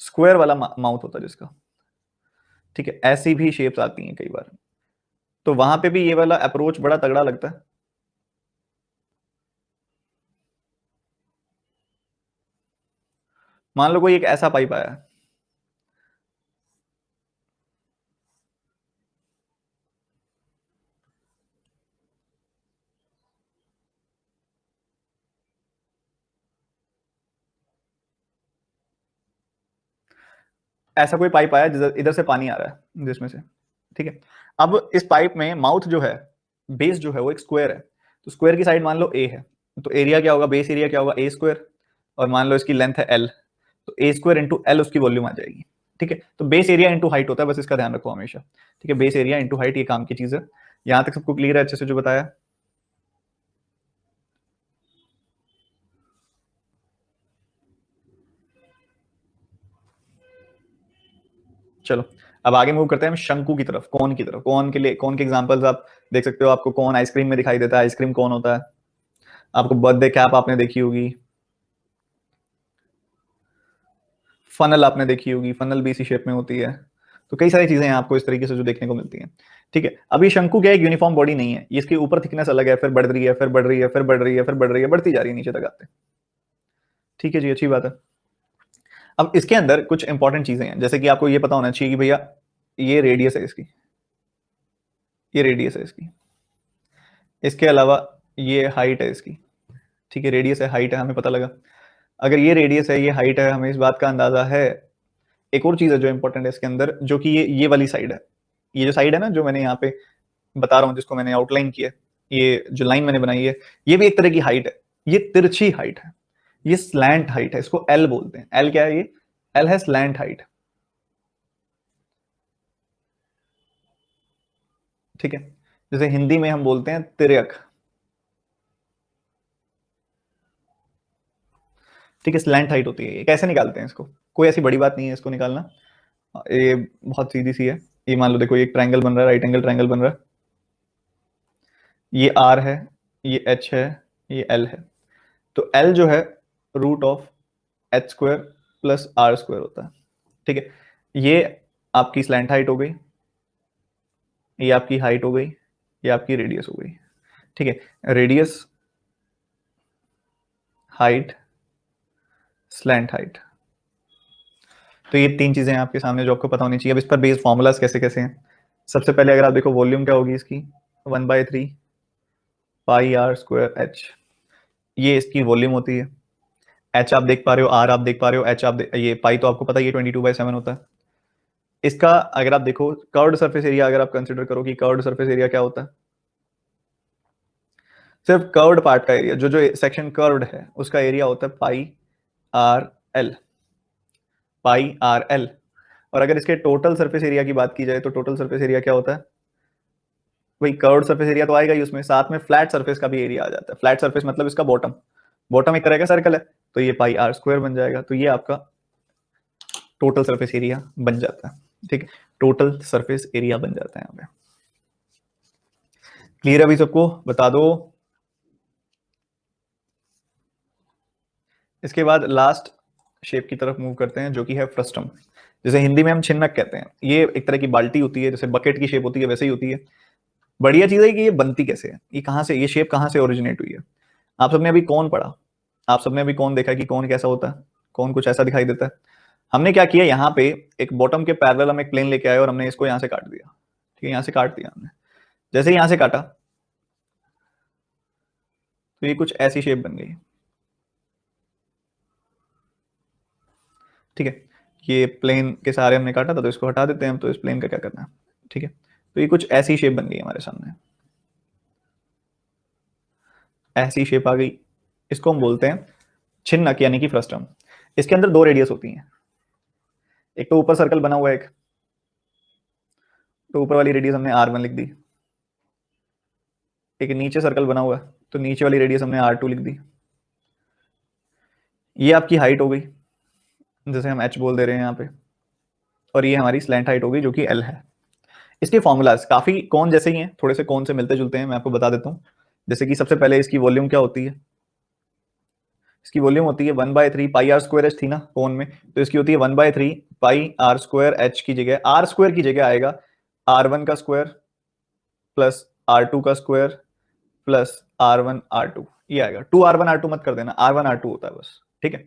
स्क्वायर वाला माउथ होता है जिसका, ठीक है। ऐसी भी शेप्स आती हैं कई बार, तो वहां पे भी ये वाला अप्रोच बड़ा तगड़ा लगता है। मान लो कोई एक ऐसा पाइप आया है, ऐसा कोई पाइप आया जिधर इधर से पानी आ रहा है जिसमें से, ठीक है। अब इस पाइप में माउथ जो है, बेस जो है वो एक स्क्वायर है, तो स्क्वायर की साइड मान लो ए है, तो एरिया क्या होगा, बेस एरिया क्या होगा ए स्क्वायर, और मान लो इसकी लेंथ है एल, तो ए स्क्वायर इंटू एल उसकी वॉल्यूम आ जाएगी, ठीक है। तो बेस एरिया इंटू हाइट होता है, बस इसका ध्यान रखो हमेशा, ठीक है। बेस एरिया इंटू हाइट ये काम की चीज है। यहां तक सबको क्लियर है अच्छे से जो बताया। चलो अब आगे मूव करते हैं हम शंकु की तरफ, कोन की तरफ। कोन के लिए, कोन के एग्जांपल्स आप देख सकते हो, आपको कोन आइसक्रीम में दिखाई देता है, आइसक्रीम कोन होता है, आपको बर्थडे कैप आपने देखी होगी, फनल आपने देखी होगी, फनल भी इसी शेप में होती है। तो कई सारी चीजें हैं आपको इस तरीके से जो देखने को मिलती हैं। ठीक है, अब ये शंकु क्या है, एक यूनिफॉर्म बॉडी नहीं है, ये इसके ऊपर थिकनेस अलग है, फिर बढ़ रही है, फिर बढ़ रही है, फिर बढ़ रही है, फिर बढ़ रही है, बढ़ती जा रही है नीचे तक आते। ठीक है जी, अच्छी बात है। अब इसके अंदर कुछ इंपॉर्टेंट चीजें हैं, जैसे कि आपको ये पता होना चाहिए कि भैया ये रेडियस है इसकी, ये रेडियस है इसकी, इसके अलावा ये हाइट है इसकी। ठीक है, रेडियस है, हाइट है, हमें पता लगा। अगर ये रेडियस है, ये हाइट है, हमें इस बात का अंदाजा है। एक और चीज है जो इंपॉर्टेंट है इसके अंदर, जो कि ये वाली साइड है, ये जो साइड है ना जो मैंने यहाँ पे बता रहा हूँ, जिसको मैंने आउटलाइन किया है, ये जो लाइन मैंने बनाई है, ये भी एक तरह की हाइट है, ये तिरछी हाइट है, ये स्लैंट हाइट है, इसको एल बोलते हैं। एल क्या है, ये एल है स्लैंट हाइट। ठीक है, जैसे हिंदी में हम बोलते हैं तिर्यक। ठीक है, स्लैंट हाइट होती है। ये कैसे निकालते हैं इसको, कोई ऐसी बड़ी बात नहीं है इसको निकालना, ये बहुत सीधी सी है। ये मान लो देखो, ये एक ट्रायंगल बन रहा है, राइट एंगल ट्रायंगल बन रहा है, ये आर है, ये एच है, ये एल है। तो एल जो है root of H square plus R square होता है। ठीक है, ये आपकी स्लैंट हाइट हो गई, ये आपकी हाइट हो गई, ये आपकी रेडियस हो गई। ठीक है, रेडियस, हाइट, स्लैंट हाइट, तो ये तीन चीजें हैं आपके सामने जो आपको पता होनी चाहिए। अब इस पर बेस्ड फॉर्मूलाज कैसे कैसे हैं। सबसे पहले अगर आप देखो वॉल्यूम क्या होगी इसकी, 1/3 पाई आर स्क्वायर एच, ये इसकी वॉल्यूम होती है। एच आप देख पा रहे हो, आर आप देख पा रहे हो, एच आप ये पाई तो आपको पता है, ये 22/7 होता है। इसका अगर आप देखो कर्व्ड सरफेस एरिया, अगर आप कंसिडर करो कि कर्व्ड सरफेस एरिया क्या होता है, सिर्फ कर्व्ड पार्ट का एरिया, जो जो सेक्शन कर्व्ड है उसका एरिया होता है पाई आर एल, पाई आर एल। और अगर इसके टोटल सरफेस एरिया की बात की जाए तो टोटल सरफेस एरिया क्या होता है, वही कर्व्ड सरफेस एरिया तो आएगा ही, उसमें साथ में फ्लैट सरफेस का भी एरिया आ जाता है। फ्लैट सरफेस मतलब इसका बॉटम, बॉटम एक तरह का सर्कल है, तो ये पाई आर स्क्वायर बन जाएगा। तो ये आपका टोटल सरफेस एरिया बन जाता है। ठीक है, टोटल सरफेस एरिया बन जाता है यहाँ पे। क्लियर है अभी सबको, बता दो। इसके बाद लास्ट शेप की तरफ मूव करते हैं, जो कि है फ्रस्टम, जैसे हिंदी में हम छिन्नक कहते हैं। ये एक तरह की बाल्टी होती है, जैसे बकेट की शेप होती है वैसे ही होती है। बढ़िया चीज है कि ये बनती कैसे है, ये कहाँ से, ये शेप कहाँ से ओरिजिनेट हुई है। आप सबने अभी कौन पढ़ा, आप सबने अभी कौन देखा कि कौन कैसा होता है, कौन कुछ ऐसा दिखाई देता है। हमने क्या किया, यहाँ पे एक बॉटम के पैरेलल हम एक प्लेन लेके आए और हमने इसको यहाँ से काट दिया। ठीक है, यहाँ से काट दिया हमने, जैसे ही यहाँ से काटा तो ये कुछ ऐसी शेप बन गई। ठीक है, ये प्लेन के सहारे हमने काटा था, तो इसको हटा देते हैं हम, तो इस प्लेन का क्या करना है। ठीक है, तो ये कुछ ऐसी शेप बन गई हमारे सामने, ऐसी शेप आ गई। इसको हम बोलते हैं छिन्नक यानी कि फ्रस्टम। इसके अंदर दो रेडियस होती हैं, एक तो ऊपर सर्कल बना हुआ है एक, तो ऊपर वाली रेडियस हमने R1 लिख दी। एक नीचे सर्कल बना हुआ है, तो नीचे वाली रेडियस हमने R2 लिख दी। ये आपकी हाइट हो गई, जैसे हम H बोल दे रहे हैं यहाँ पे, और ये हमारी स्लैंट हाइट हो गई जो कि L है। इसके फॉर्मूलाज काफी कौन जैसे ही हैं, थोड़े से कौन से मिलते जुलते हैं, मैं आपको बता देता हूँ। जैसे कि सबसे पहले इसकी वॉल्यूम क्या होती है, इसकी वॉल्यूम होती है 1/3 पाई आर स्क्वायर एच थी ना कोन में, तो इसकी होती है 1/3 पाई आर स्क्वायर एच की जगह, आर स्क्वायर की जगह आएगा R1 का स्क्वायर प्लस R2 का स्क्वायर प्लस R1 R2, ये आएगा। 2R1 R2 मत कर देना, R1 R2 होता है बस। ठीक है,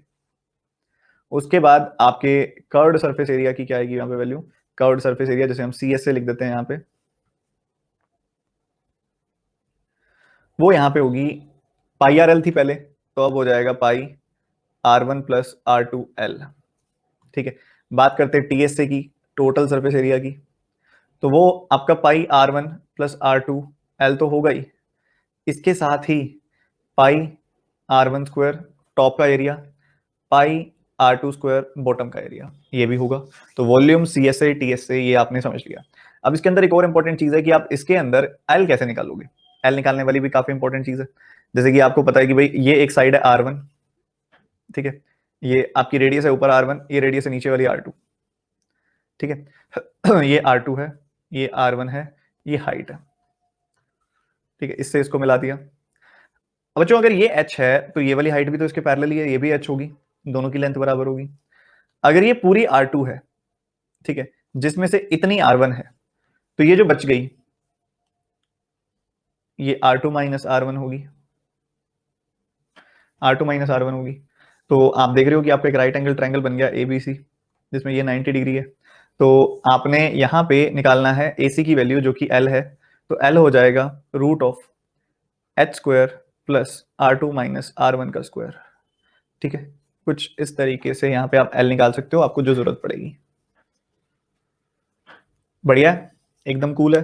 उसके बाद आपके कर्व्ड सरफेस एरिया की क्या आएगी यहाँ पे वैल्यू, कर्व्ड सरफेस एरिया जैसे हम CS से लिख देते हैं यहाँ पे, वो यहाँ पे होगी पाई आर एल थी पहले, तो अब हो जाएगा पाई R1 प्लस R2 L। ठीक है, बात करते हैं TS की, टोटल सरफेस एरिया की, तो वो आपका पाई R1 प्लस R2 L तो होगा ही, इसके साथ ही पाई R1 स्क्वायर टॉप का एरिया, पाई R2 स्क्वायर बॉटम का एरिया, ये भी होगा। तो वॉल्यूम CS से TS से ये आपने समझ लिया। अब इसके अंदर एक और इंपॉर्टेंट चीज है कि आप इसके अंदर L कैसे निकालोगे। L निकालने वाली भी काफी इंपॉर्टेंट चीज है। जैसे कि आपको पता है कि भाई ये एक साइड है R1, ठीक है, ये आपकी रेडियस है ऊपर R1, ये रेडियस है नीचे वाली R2। ठीक है, ये R2 है, ये R1 है, ये हाइट है। ठीक है, इससे इसको मिला दिया। अब बच्चों अगर ये h है तो ये वाली हाइट भी तो इसके पैरेलल ही है, ये भी h होगी, दोनों की लेंथ बराबर होगी। अगर ये पूरी R2 है, ठीक है, जिसमें से इतनी R1 है, तो ये जो बच गई ये R2 माइनस R1 होगी, R2 माइनस R1 होगी। तो आप देख रहे हो कि आपका एक राइट एंगल ट्रायंगल बन गया ABC, जिसमें ये 90 डिग्री है। तो आपने यहाँ पे निकालना है AC की वैल्यू जो कि L है, तो L हो जाएगा root of H square plus R2 minus R1 का स्क्वायर। ठीक है, कुछ इस तरीके से यहाँ पे आप L निकाल सकते हो, आपको जो जरूरत पड़ेगी। बढ़िया है, एकदम कूल है।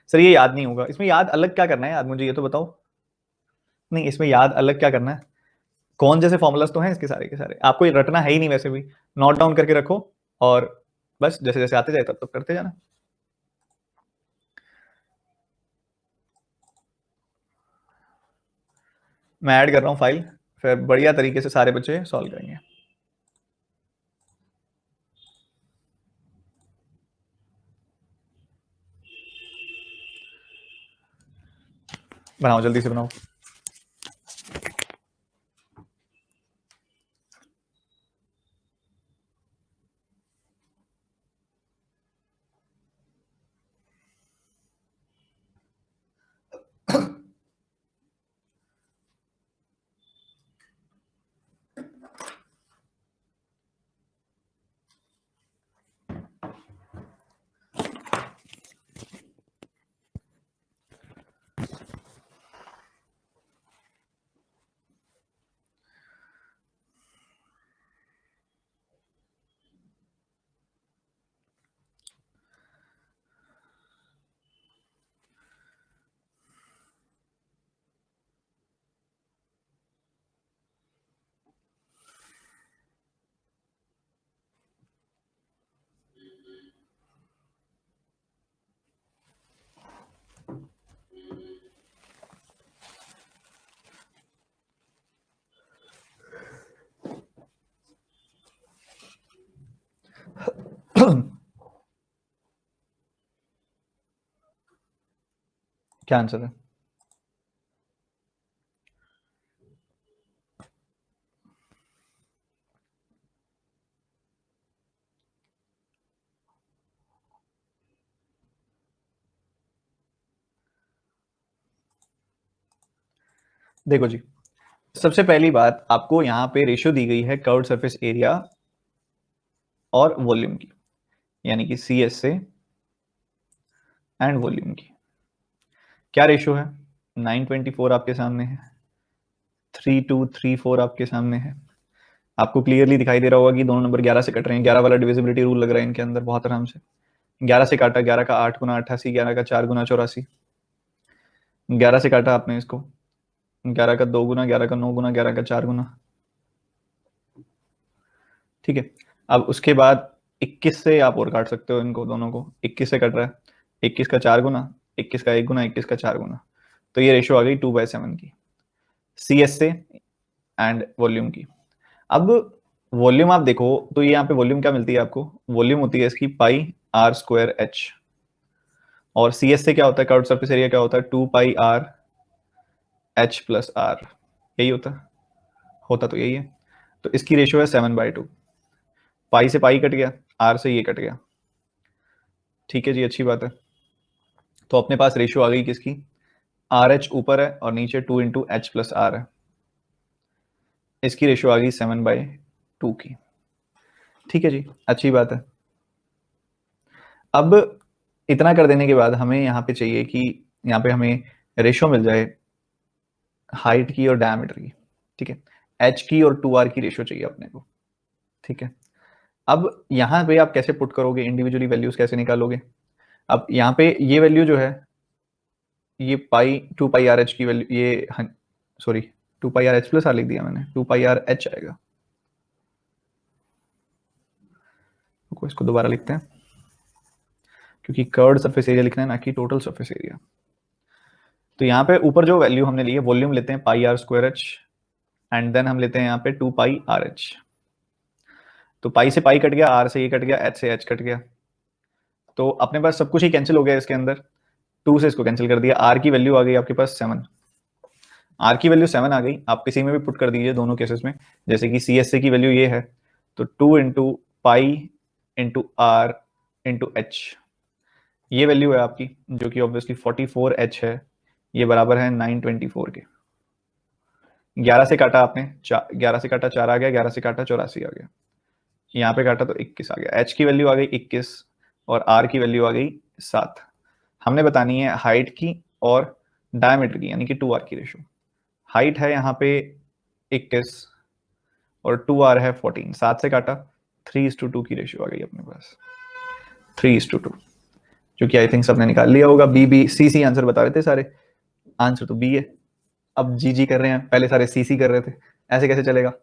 सर ये याद नहीं होगा, इसमें याद अलग क्या करना है यार, मुझे ये तो बताओ। नहीं, इसमें याद अलग क्या करना है, कौन जैसे फॉर्मूलाज तो हैं इसके सारे के सारे, आपको ये रटना है ही नहीं वैसे भी, नोट डाउन करके रखो और बस जैसे जैसे आते जाए तब तब करते जाना। मैं ऐड कर रहा हूँ फाइल, फिर बढ़िया तरीके से सारे बच्चे सॉल्व करेंगे। बनाओ जल्दी से बनाओ। क्या आंसर है? देखो जी, सबसे पहली बात, आपको यहाँ पे रेशियो दी गई है कर्व्ड सरफेस एरिया और वॉल्यूम की, यानी कि CS से एंड वॉल्यूम की। क्या रेशियो है? 924 आपके सामने है, 3234 आपके सामने है। आपको क्लियरली दिखाई दे रहा होगा कि दोनों नंबर 11 से कट रहे हैं, 11 वाला डिविजिबिलिटी रूल लग रहा है इनके अंदर बहुत आराम से। 11 से काटा, 11 का 8 गुना 88, 11 का 4 गुना 84, 11 से काटा आपने इसको, 11 का 2 गुना, 11 का 9 गुना, 11 का 4 गुना। ठीक है, अब उसके बाद 21 से आप और काट सकते हो इनको दोनों को, 21 से कट रहा है, 21 का 4 गुना, 21 का 1 गुना, 21 का 4 गुना। तो ये रेशियो आ गई 2/7 की, CS से एंड वॉल्यूम की। अब वॉल्यूम आप देखो तो ये यहाँ पे वॉल्यूम क्या मिलती है आपको, वॉल्यूम होती है इसकी पाई R स्क्वायर H, और CS से क्या होता है, कर्व्ड सरफेस एरिया क्या होता है, 2 पाई R H प्लस R, यही होता तो यही है। तो इसकी रेशियो है 7/2, पाई से पाई कट गया, R से ये कट गया। ठीक है जी, अच्छी बात है। तो अपने पास रेशियो आ गई किसकी, RH ऊपर है और नीचे 2 इंटू H प्लस R है, इसकी रेशियो आ गई 7/2 की। ठीक है जी, अच्छी बात है। अब इतना कर देने के बाद हमें यहाँ पे चाहिए कि यहाँ पे हमें रेशियो मिल जाए हाइट की और डायमीटर की। ठीक है, H की और 2R की रेशियो चाहिए अपने को। ठीक है, अब यहाँ पे आप कैसे पुट करोगे, इंडिविजुअली वैल्यूज कैसे निकालोगे। अब यहाँ पे ये वैल्यू जो है, ये पाई 2 पाई आर एच की वैल्यू, ये sorry 2 pi R H plus R लिख दिया मैंने, 2 पाई आर एच आएगा। इसको दोबारा लिखते हैं क्योंकि कर्व्ड सरफेस एरिया लिखना है ना कि टोटल सरफेस एरिया। तो यहाँ पे ऊपर जो वैल्यू हमने ली है, वॉल्यूम लेते हैं pi are square h, and then हम लेते हैं यहाँ पे 2 पाई आर एच। तो पाई से पाई कट गया, आर से ये कट गया, एच से एच कट गया, तो अपने पास सब कुछ ही कैंसिल हो गया इसके अंदर। 2 से इसको कैंसिल कर दिया, आर की वैल्यू आ गई आपके पास 7, आर की वैल्यू 7 आ गई। आप किसी में भी पुट कर दीजिए दोनों केसेस में, जैसे कि CSA की वैल्यू ये है तो 2 into pi into R into H, ये वैल्यू है आपकी, जो कि ऑब्वियसली 44h है, ये बराबर है 924 के। 11 से काटा आपने, 11 से काटा 4 आ गया, 11 से काटा 84 आ गया, यहाँ पे काटा तो 21 आ गया। एच की वैल्यू आ गई 21 और आर की वैल्यू आ गई 7। हमने बतानी है हाइट की और डायमीटर की, यानी कि 2r की रेशो। हाइट है यहाँ पे 21 और 2r है 14, 7 से काटा 3:2 की रेशियो आ गई अपने पास, 3:2, जो कि आई थिंक सबने निकाल लिया होगा। B B C C answer बता रहे थे सारे, आंसर तो बी है। अब जी जी कर रहे हैं, पहले सारे सी सी कर रहे थे, ऐसे कैसे चलेगा?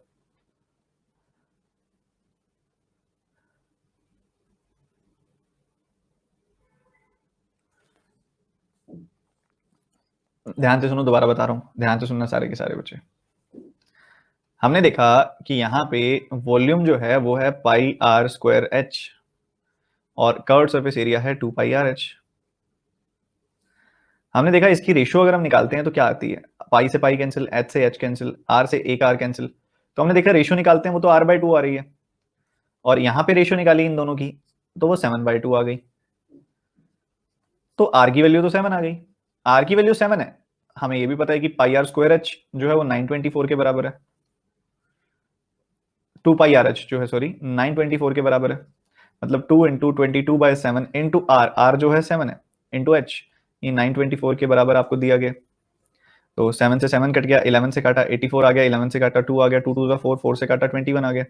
ध्यान से सुनो, दोबारा बता रहा हूं, ध्यान से सुनना सारे के सारे बच्चे। हमने देखा कि यहाँ पे वॉल्यूम जो है वो है पाई आर स्क्वायर एच और कर्व्ड सरफेस एरिया है 2 पाई आर एच। हमने देखा इसकी रेशियो अगर हम निकालते हैं तो क्या आती है, पाई से पाई कैंसिल, एच से एच कैंसिल, आर से एक आर कैंसिल, तो हमने देखा रेशियो निकालते हैं वो तो r/2 आ रही है, और यहाँ पे रेशियो निकाली इन दोनों की तो वो 7/2 आ गई। तो आर की वैल्यू तो 7 आ गई, आर की वैल्यू 7 है। हमें ये भी पता है कि पाई आर स्क्वायर एच जो है वो 924 के बराबर है, 2 पाई आर एच जो है, सॉरी, 924 के बराबर है। मतलब 2 इंटू 22/7 इंटू आर, आर जो है 7 है, इंटू एच, ये 924 के बराबर आपको दिया गया। तो 7 से 7 कट गया, 11 से काटा 84 आ गया, 11 से काटा 2 आ गया, 2 2 4, 4 से काटा 21 आ गया।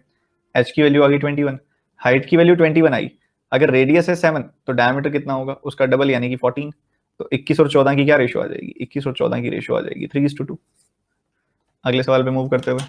एच की वैल्यू आ गई 21, हाइट की वैल्यू 21 आई। अगर रेडियस है 7 तो डायमीटर कितना होगा, उसका डबल यानी कि 14। तो 21 और 14 की क्या रेशियो आ जाएगी, 21 और 14 की रेशियो आ जाएगी 3:2। अगले सवाल पे मूव करते हुए,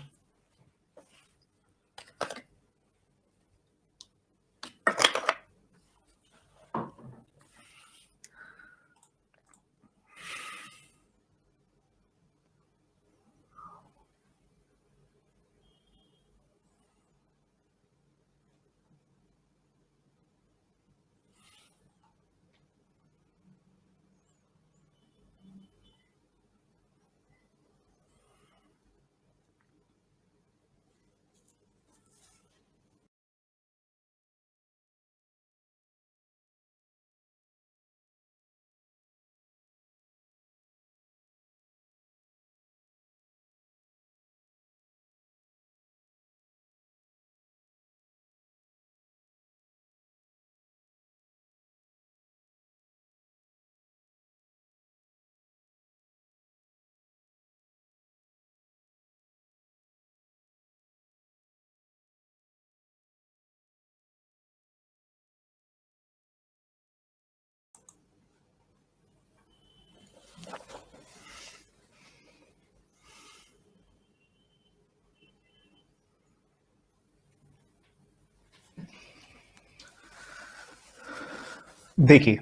देखिए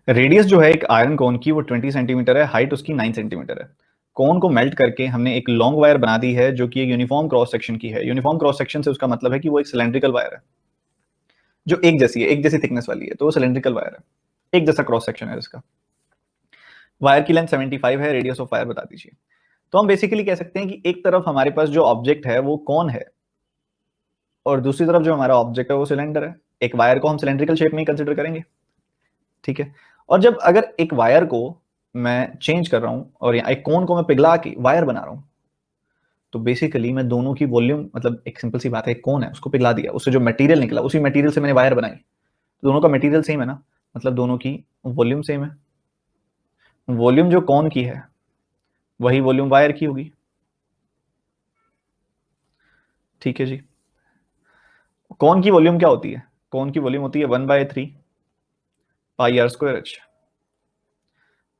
रेडियस जो है एक आयरन कोन की वो 20 सेंटीमीटर है, हाइट उसकी 9 सेंटीमीटर है। कोन को मेल्ट करके हमने एक लॉन्ग वायर बना दी है जो कि एक यूनिफॉर्म क्रॉस सेक्शन की है। यूनिफॉर्म क्रॉस सेक्शन से उसका मतलब है कि वो एक सिलेंड्रिकल वायर है जो एक जैसी है, एक जैसी थिकनेस वाली है, तो वो सिलेंड्रिकल वायर है, एक जैसा क्रॉस सेक्शन है इसका। वायर की लेंथ 75 है, रेडियस ऑफ वायर बता दीजिए। तो हम बेसिकली कह सकते हैं कि एक तरफ हमारे पास जो ऑब्जेक्ट है वो कोन है और दूसरी तरफ जो हमारा ऑब्जेक्ट है वो सिलेंडर है। एक वायर को हम सिलेंड्रिकल शेप में ही कंसिडर करेंगे, ठीक है। और जब अगर एक वायर को मैं चेंज कर रहा हूं और एक कोन को मैं पिघला के वायर बना रहा हूं, तो बेसिकली मैं दोनों की वॉल्यूम, मतलब एक सिंपल सी बात है, एक कोन है उसको पिघला दिया, उससे जो मटेरियल निकला उसी मटेरियल से मैंने वायर बनाई, तो दोनों का मटेरियल सेम है ना, मतलब दोनों की वॉल्यूम सेम है। वॉल्यूम जो कोन की है वही वॉल्यूम वायर की होगी, ठीक है जी। कोन की वॉल्यूम क्या होती है, कोन की वॉल्यूम होती है 1/3 पाई आर स्क्वायर एच।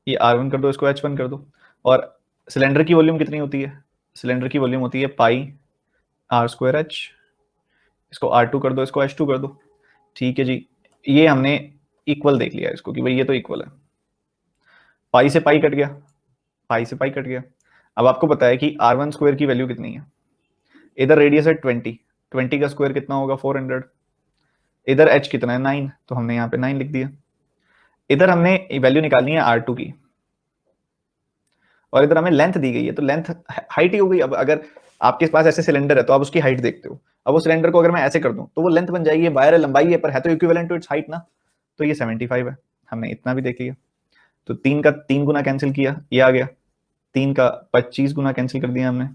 ये R1 कर दो, इसको H1 कर दो। और सिलेंडर की वॉल्यूम कितनी होती है, सिलेंडर की वॉल्यूम होती है पाई आर स्क्वायर एच। इसको R2 कर दो, इसको H2 कर दो, ठीक है जी। ये हमने इक्वल देख लिया इसको कि भाई ये तो इक्वल है। पाई से पाई कट गया, पाई से पाई कट गया। अब आपको पता है कि R1 स्क्वायर की वैल्यू कितनी है, इधर रेडियस है 20, 20 का स्क्वायर कितना होगा 400, इधर h कितना है 9, तो हमने यहाँ पे 9 लिख दिया। इधर हमने वैल्यू निकालनी है R2 की और इधर हमें लेंथ दी गई है, तो लेंथ हाइट ही हो गई। अब अगर आपके पास ऐसे सिलेंडर है तो आप उसकी हाइट देखते हो, अब वो सिलेंडर को अगर मैं ऐसे कर दूं तो वो लेंथ बन जाएगी, वायर है, लंबाई है, पर है तो इक्विवेलेंट टू इट्स हाइट ना, तो ये 75 है, हमने इतना भी देख लिया। तो 3 का 3 गुना कैंसिल किया, ये आ गया, 3 का 25 गुना कैंसिल कर दिया हमने,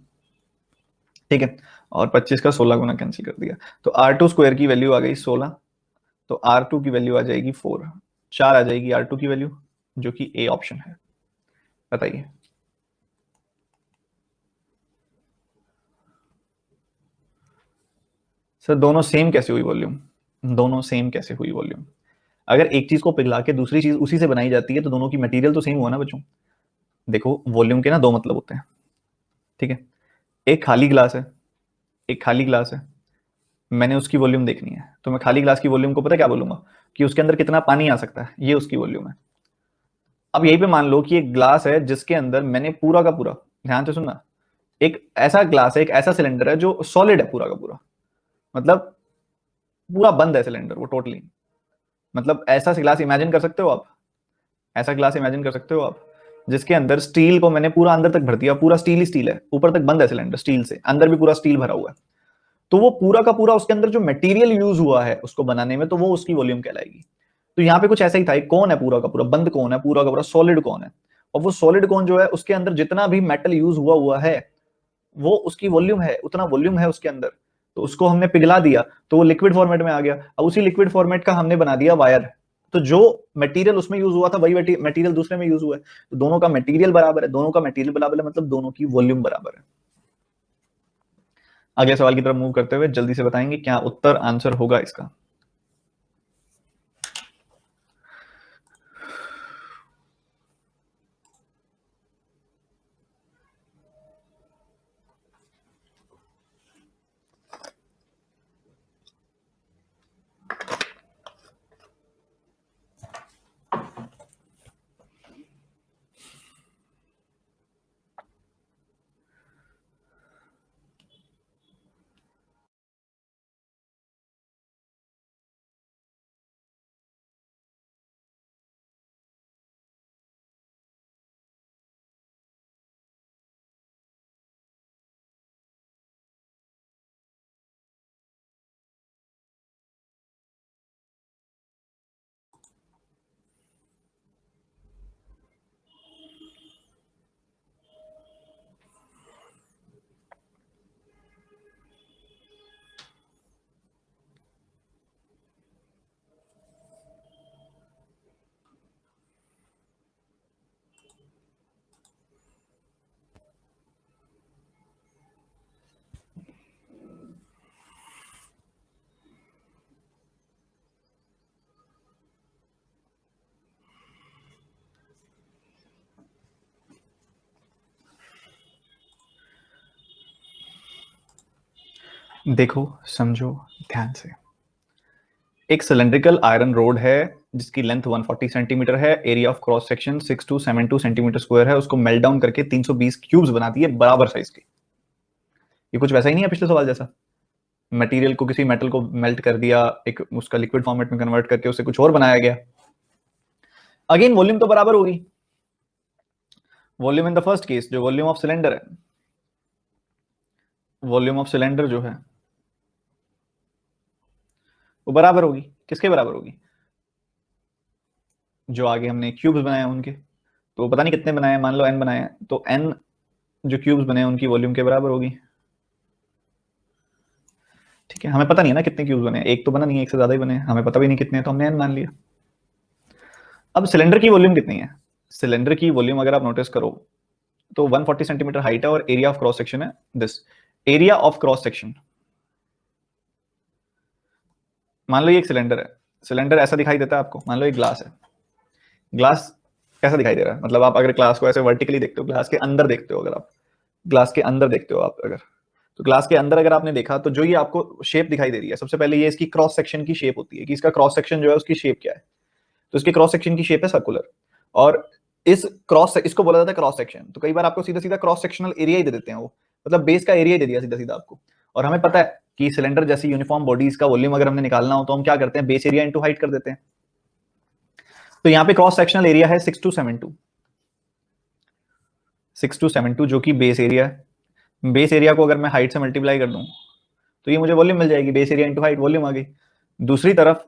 ठीक है, और 25 का 16 गुना कैंसिल कर दिया, तो R2² की वैल्यू आ गई 16, तो R2 की वैल्यू आ जाएगी 4, 4 आ जाएगी R2 की वैल्यू, जो कि ए ऑप्शन है। बताइए। सर दोनों सेम कैसे हुई वॉल्यूम, दोनों सेम कैसे हुई वॉल्यूम? अगर एक चीज को पिघला के दूसरी चीज उसी से बनाई जाती है तो दोनों की मटेरियल तो सेम हुआ ना बच्चों। देखो वॉल्यूम के ना दो मतलब होते हैं, ठीक है, एक खाली ग्लास है, एक खाली ग्लास है, मैंने उसकी वॉल्यूम देखनी है तो मैं खाली ग्लास की वॉल्यूम को पता क्या बोलूंगा, कि उसके अंदर कितना पानी आ सकता है, ये उसकी वॉल्यूम है। अब यहीं पे मान लो कि एक ग्लास है जिसके अंदर मैंने पूरा का पूरा, ध्यान से सुनना, एक ऐसा ग्लास है, एक ऐसा सिलेंडर है जो सॉलिड है पूरा का पूरा, मतलब पूरा बंद है सिलेंडर वो टोटली, मतलब ऐसा ग्लास इमेजिन कर सकते हो आप, ऐसा ग्लास इमेजिन कर सकते हो आप जिसके अंदर स्टील को मैंने पूरा अंदर तक भर दिया, पूरा स्टील ही स्टील है, ऊपर तक बंद है सिलेंडर स्टील से, अंदर भी पूरा स्टील भरा हुआ है, तो वो पूरा का पूरा उसके अंदर जो मटेरियल यूज हुआ है उसको बनाने में, तो वो उसकी वॉल्यूम कहलाएगी। तो यहाँ पे कुछ ऐसा ही था, एक कौन है पूरा का पूरा बंद, कौन है पूरा का पूरा सॉलिड कौन है, और वो सॉलिड कौन जो है उसके अंदर जितना भी मेटल यूज हुआ हुआ है वो उसकी वॉल्यूम है, उतना वॉल्यूम है उसके अंदर, तो उसको हमने पिघला दिया तो वो लिक्विड फॉर्मेट में आ गया, अब उसी लिक्विड फॉर्मेट का हमने बना दिया वायर, तो जो मटेरियल उसमें यूज हुआ था वही मटेरियल दूसरे में यूज हुआ है, तो दोनों का मटेरियल बराबर है, दोनों का मटेरियल बराबर है मतलब दोनों की वॉल्यूम बराबर है। अगले सवाल की तरफ मूव करते हुए जल्दी से बताएंगे क्या उत्तर आंसर होगा इसका। देखो समझो ध्यान से, एक सिलेंड्रिकल आयरन रोड है जिसकी लेंथ 140 सेंटीमीटर है, area of cross section 6272 centimetre square है, उसको मेल्ट डाउन करके 320 क्यूब्स बना दिए बराबर साइज के। ये कुछ वैसा ही नहीं है पिछले सवाल जैसा, मटेरियल को किसी मेटल को मेल्ट कर दिया, एक उसका लिक्विड फॉर्मेट में कन्वर्ट करके उसे कुछ और बनाया गया। अगेन वॉल्यूम तो बराबर होगी, volume in the first case जो वॉल्यूम ऑफ सिलेंडर है, वॉल्यूम ऑफ सिलेंडर जो है वो बराबर होगी, किसके बराबर होगी, जो आगे हमने क्यूब्स बनाए हैं उनके, तो पता नहीं कितने बनाए हैं, मान लो n बनाए हैं, तो n जो क्यूब्स बने हैं उनकी वॉल्यूम के बराबर होगी। ठीक है, हमें पता नहीं है ना कितने क्यूब्स बने हैं, एक तो बना नहीं है, एक से ज्यादा ही बने हैं, हमें पता भी नहीं कितने हैं, तो हमने n मान लिया। अब सिलेंडर की वॉल्यूम कितनी है, सिलेंडर की वॉल्यूम अगर आप नोटिस करो तो 140 सेंटीमीटर हाइट है और एरिया ऑफ क्रॉस सेक्शन है this, area of cross section, मान लो ये एक सिलेंडर है, सिलेंडर ऐसा दिखाई देता है आपको, मान लो एक ग्लास है, ग्लास कैसा दिखाई दे रहा है, मतलब आप अगर ग्लास को ऐसे वर्टिकली देखते हो, ग्लास के अंदर देखते हो, अगर आप ग्लास के अंदर देखते हो आप अगर, तो ग्लास के अंदर अगर आपने देखा तो जो ये आपको शेप दिखाई दे रही है, सबसे पहले ये इसकी क्रॉस सेक्शन की शेप होती है कि इसका क्रॉस सेक्शन जो है उसकी शेप क्या है, तो इसके क्रॉस सेक्शन की शेप है सर्कुलर, और इस क्रॉस इसको बोला जाता है क्रॉस सेक्शन, तो कई बार आपको सीधा सीधा क्रॉस सेक्शनल एरिया ही दे देते हैं वो, मतलब बेस का एरिया ही दे दिया सीधा सीधा आपको, और हमें पता है कि सिलेंडर जैसी यूनिफॉर्म बॉडीज का वॉल्यूम अगर हमने निकालना हो तो हम क्या करते हैं, बेस एरिया इंटू हाइट कर देते हैं, तो यहाँ पे क्रॉस सेक्शनल एरिया है 6272, 6272 जो कि बेस एरिया है, बेस एरिया को अगर मैं हाइट से मल्टीप्लाई कर दूं तो ये मुझे वॉल्यूम मिल जाएगी, base area into height, volume आ गई। दूसरी तरफ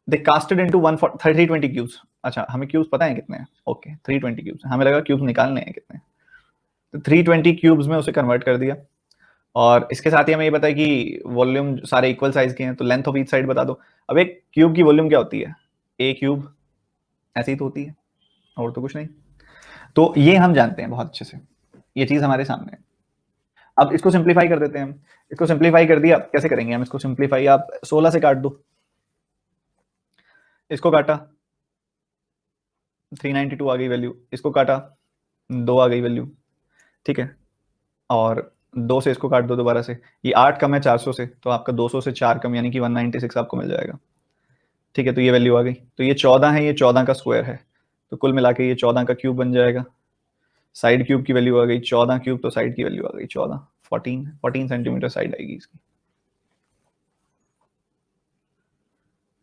दे कास्टेड इनटू 320 क्यूब्स। अच्छा, हमें क्यूब्स पता है कितने हैं? ओके, 320 क्यूब्स, हमें लगा क्यूब्स निकालने हैं कितने। तो 320 क्यूब्स में उसे कन्वर्ट कर दिया, और इसके साथ ही हमें ये पता है कि वॉल्यूम सारे इक्वल साइज के हैं, तो लेंथ ऑफ ईच साइड बता दो। अब एक क्यूब की वॉल्यूम क्या होती है? ए क्यूब, ऐसे ही तो होती है, और तो कुछ नहीं। तो ये हम जानते हैं बहुत अच्छे से, ये चीज हमारे सामने है। अब इसको सिंप्लीफाई कर देते हैं हम। इसको सिंप्लीफाई कर दिया, कैसे करेंगे हम इसको सिंप्लीफाई? आप 16 से काट दो, इसको काटा 392 आ गई वैल्यू, इसको काटा 2 आ गई वैल्यू, ठीक है। और 2 से इसको काट दो दोबारा से, ये 8 कम है 400 से, तो आपका 200 से 4 कम यानी कि 196 आपको मिल जाएगा, ठीक है। तो ये वैल्यू आ गई, तो ये 14 है, ये 14 का स्क्वायर है, तो कुल मिला के ये 14 का क्यूब बन जाएगा। साइड क्यूब की वैल्यू आ गई 14 क्यूब, तो साइड की वैल्यू आ गई 14, 14 सेंटीमीटर साइड आएगी इसकी।